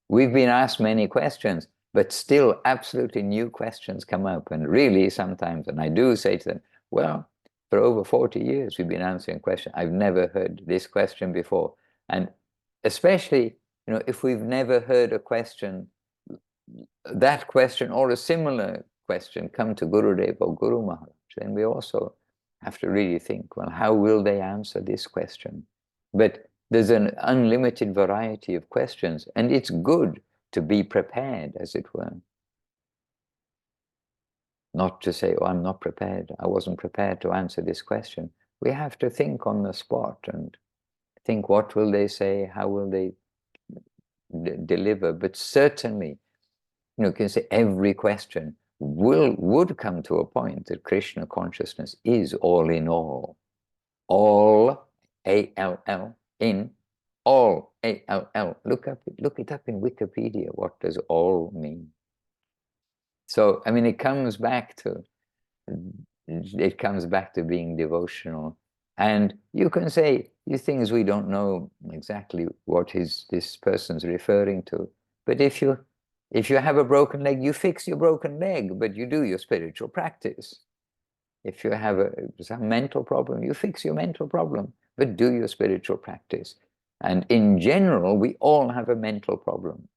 we've been asked many questions, but still absolutely new questions come up. And really sometimes, and I do say to them, well, for over 40 years, we've been answering questions. I've never heard this question before. And especially, if we've never heard a question, that question or a similar question come to Gurudev or Guru Maharaj, then we also have to really think, well, how will they answer this question? But there's an unlimited variety of questions, and it's good to be prepared, as it were. Not to say, oh, I'm not prepared. I wasn't prepared to answer this question. We have to think on the spot and think, what will they say? How will they deliver? But certainly, you can say every question would come to a point that Krishna consciousness is all in all, A-L-L, in, all, A-L-L. Look it up in Wikipedia. What does all mean? So, I mean, it comes back to being devotional. And you can say these things, we don't know exactly what this person's referring to. But if you have a broken leg, you fix your broken leg, but you do your spiritual practice. If you have some mental problem, you fix your mental problem, but do your spiritual practice. And in general, we all have a mental problem.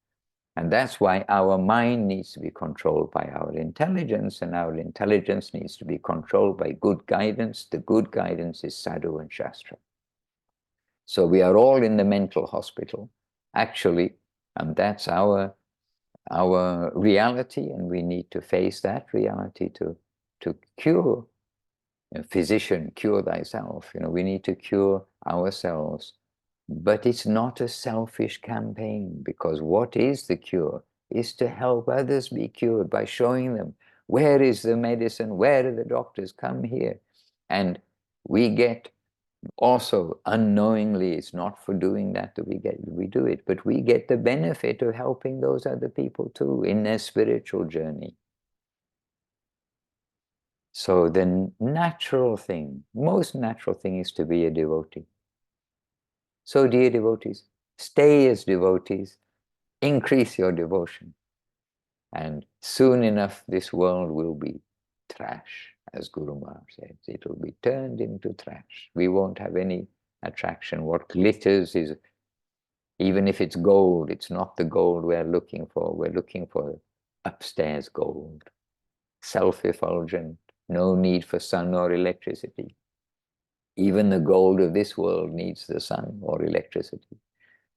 And that's why our mind needs to be controlled by our intelligence, and our intelligence needs to be controlled by good guidance. The good guidance is sadhu and shastra. So we are all in the mental hospital, actually, and that's our reality, and we need to face that reality to cure. Physician, cure thyself. We need to cure ourselves. But it's not a selfish campaign, because what is the cure is to help others be cured by showing them where is the medicine, where are the doctors, come here. And we get also unknowingly, it's not for doing that we do it, but we get the benefit of helping those other people too in their spiritual journey. So the natural thing, most natural thing, is to be a devotee. So dear devotees, stay as devotees, increase your devotion, and soon enough this world will be trash, as Guru Maharaj says. It will be turned into trash. We won't have any attraction. What glitters is, even if it's gold, it's not the gold we're looking for. We're looking for upstairs gold, self-effulgent, no need for sun or electricity. Even the gold of this world needs the sun or electricity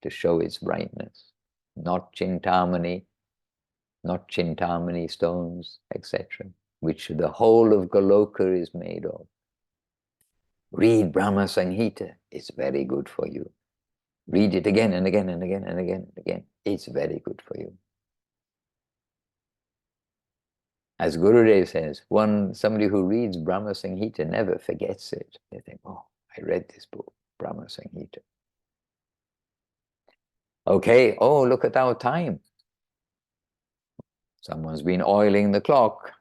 to show its brightness. Not chintamani stones, etc., which the whole of Goloka is made of. Read Brahma Samhita, it's very good for you. Read it again and again and again and again and again. It's very good for you. As Gurudev says, somebody who reads Brahma Samhita never forgets it. They think, oh, I read this book, Brahma Samhita. Okay, oh, look at our time. Someone's been oiling the clock.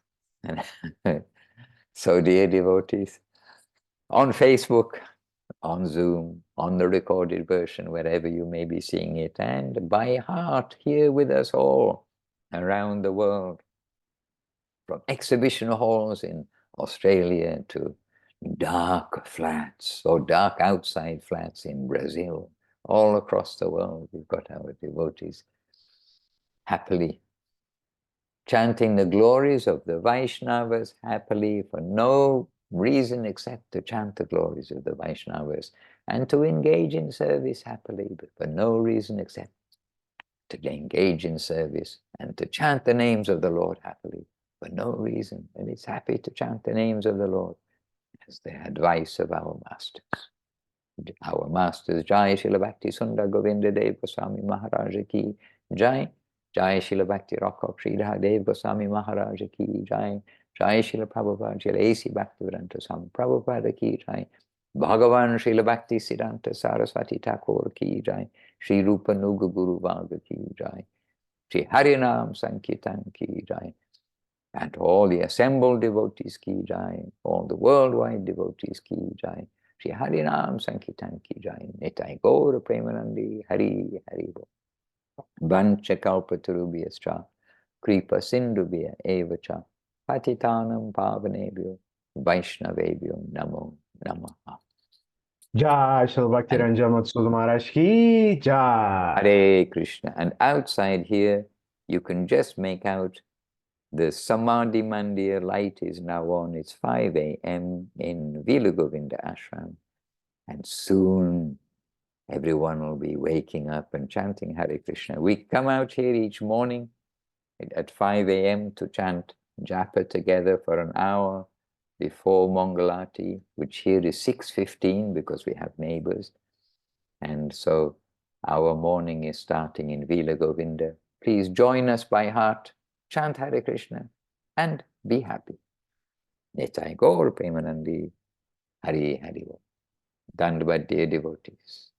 So, dear devotees, on Facebook, on Zoom, on the recorded version, wherever you may be seeing it, and by heart here with us all around the world, from exhibition halls in Australia to dark flats or dark outside flats in Brazil, all across the world, we've got our devotees happily chanting the glories of the Vaishnavas, happily, for no reason except to chant the glories of the Vaishnavas, and to engage in service happily, but for no reason except to engage in service and to chant the names of the Lord happily, for no reason. And it's happy to chant the names of the Lord as the advice of our masters. Our masters, Jai Srila Bhakti Sundar Govinda Dev Goswami Maharaj Ki Jai. Jai Srila Bhakti Rakha Sridhar Dev Goswami Maharaj Ki Jai. Jai Srila Prabhupada Srila A.C. Bhaktivedanta Swami Prabhupada Ki Jai. Bhagavan Srila Bhakti Siddhanta Saraswati Thakur Ki Jai. Shri Rupa Nuga Guru Bhaga Ki Jai. Shri Harinam Sankirtan Ki Jai. And all the assembled devotees Ki Jai. All the worldwide devotees Ki Jai. Shri Harinam Sankirtan Ki Jai. Nitai Gaura Premanandi Hari Hari Bo. Vancha Kalpatarubhyascha Kripa Sindhubhya Evacha Patitanam Pavanebhyo Vaishnavebhyo Namo Namaha. Jai Shri Bhakti Ranjan Madhusudan Maharaj Ki Jai. Hare Krishna. And outside here, you can just make out the Samadhi Mandir light is now on. It's 5 a.m. in Vilagovinda Ashram. And soon everyone will be waking up and chanting Hare Krishna. We come out here each morning at 5 a.m. to chant japa together for an hour before Mangalati, which here is 6:15 because we have neighbors. And so our morning is starting in Vila Govinda. Please join us by heart. Chant Hare Krishna. and be happy. Nitai Gaur Premanandi, Hari Hari Bol. Dandavad, dear devotees.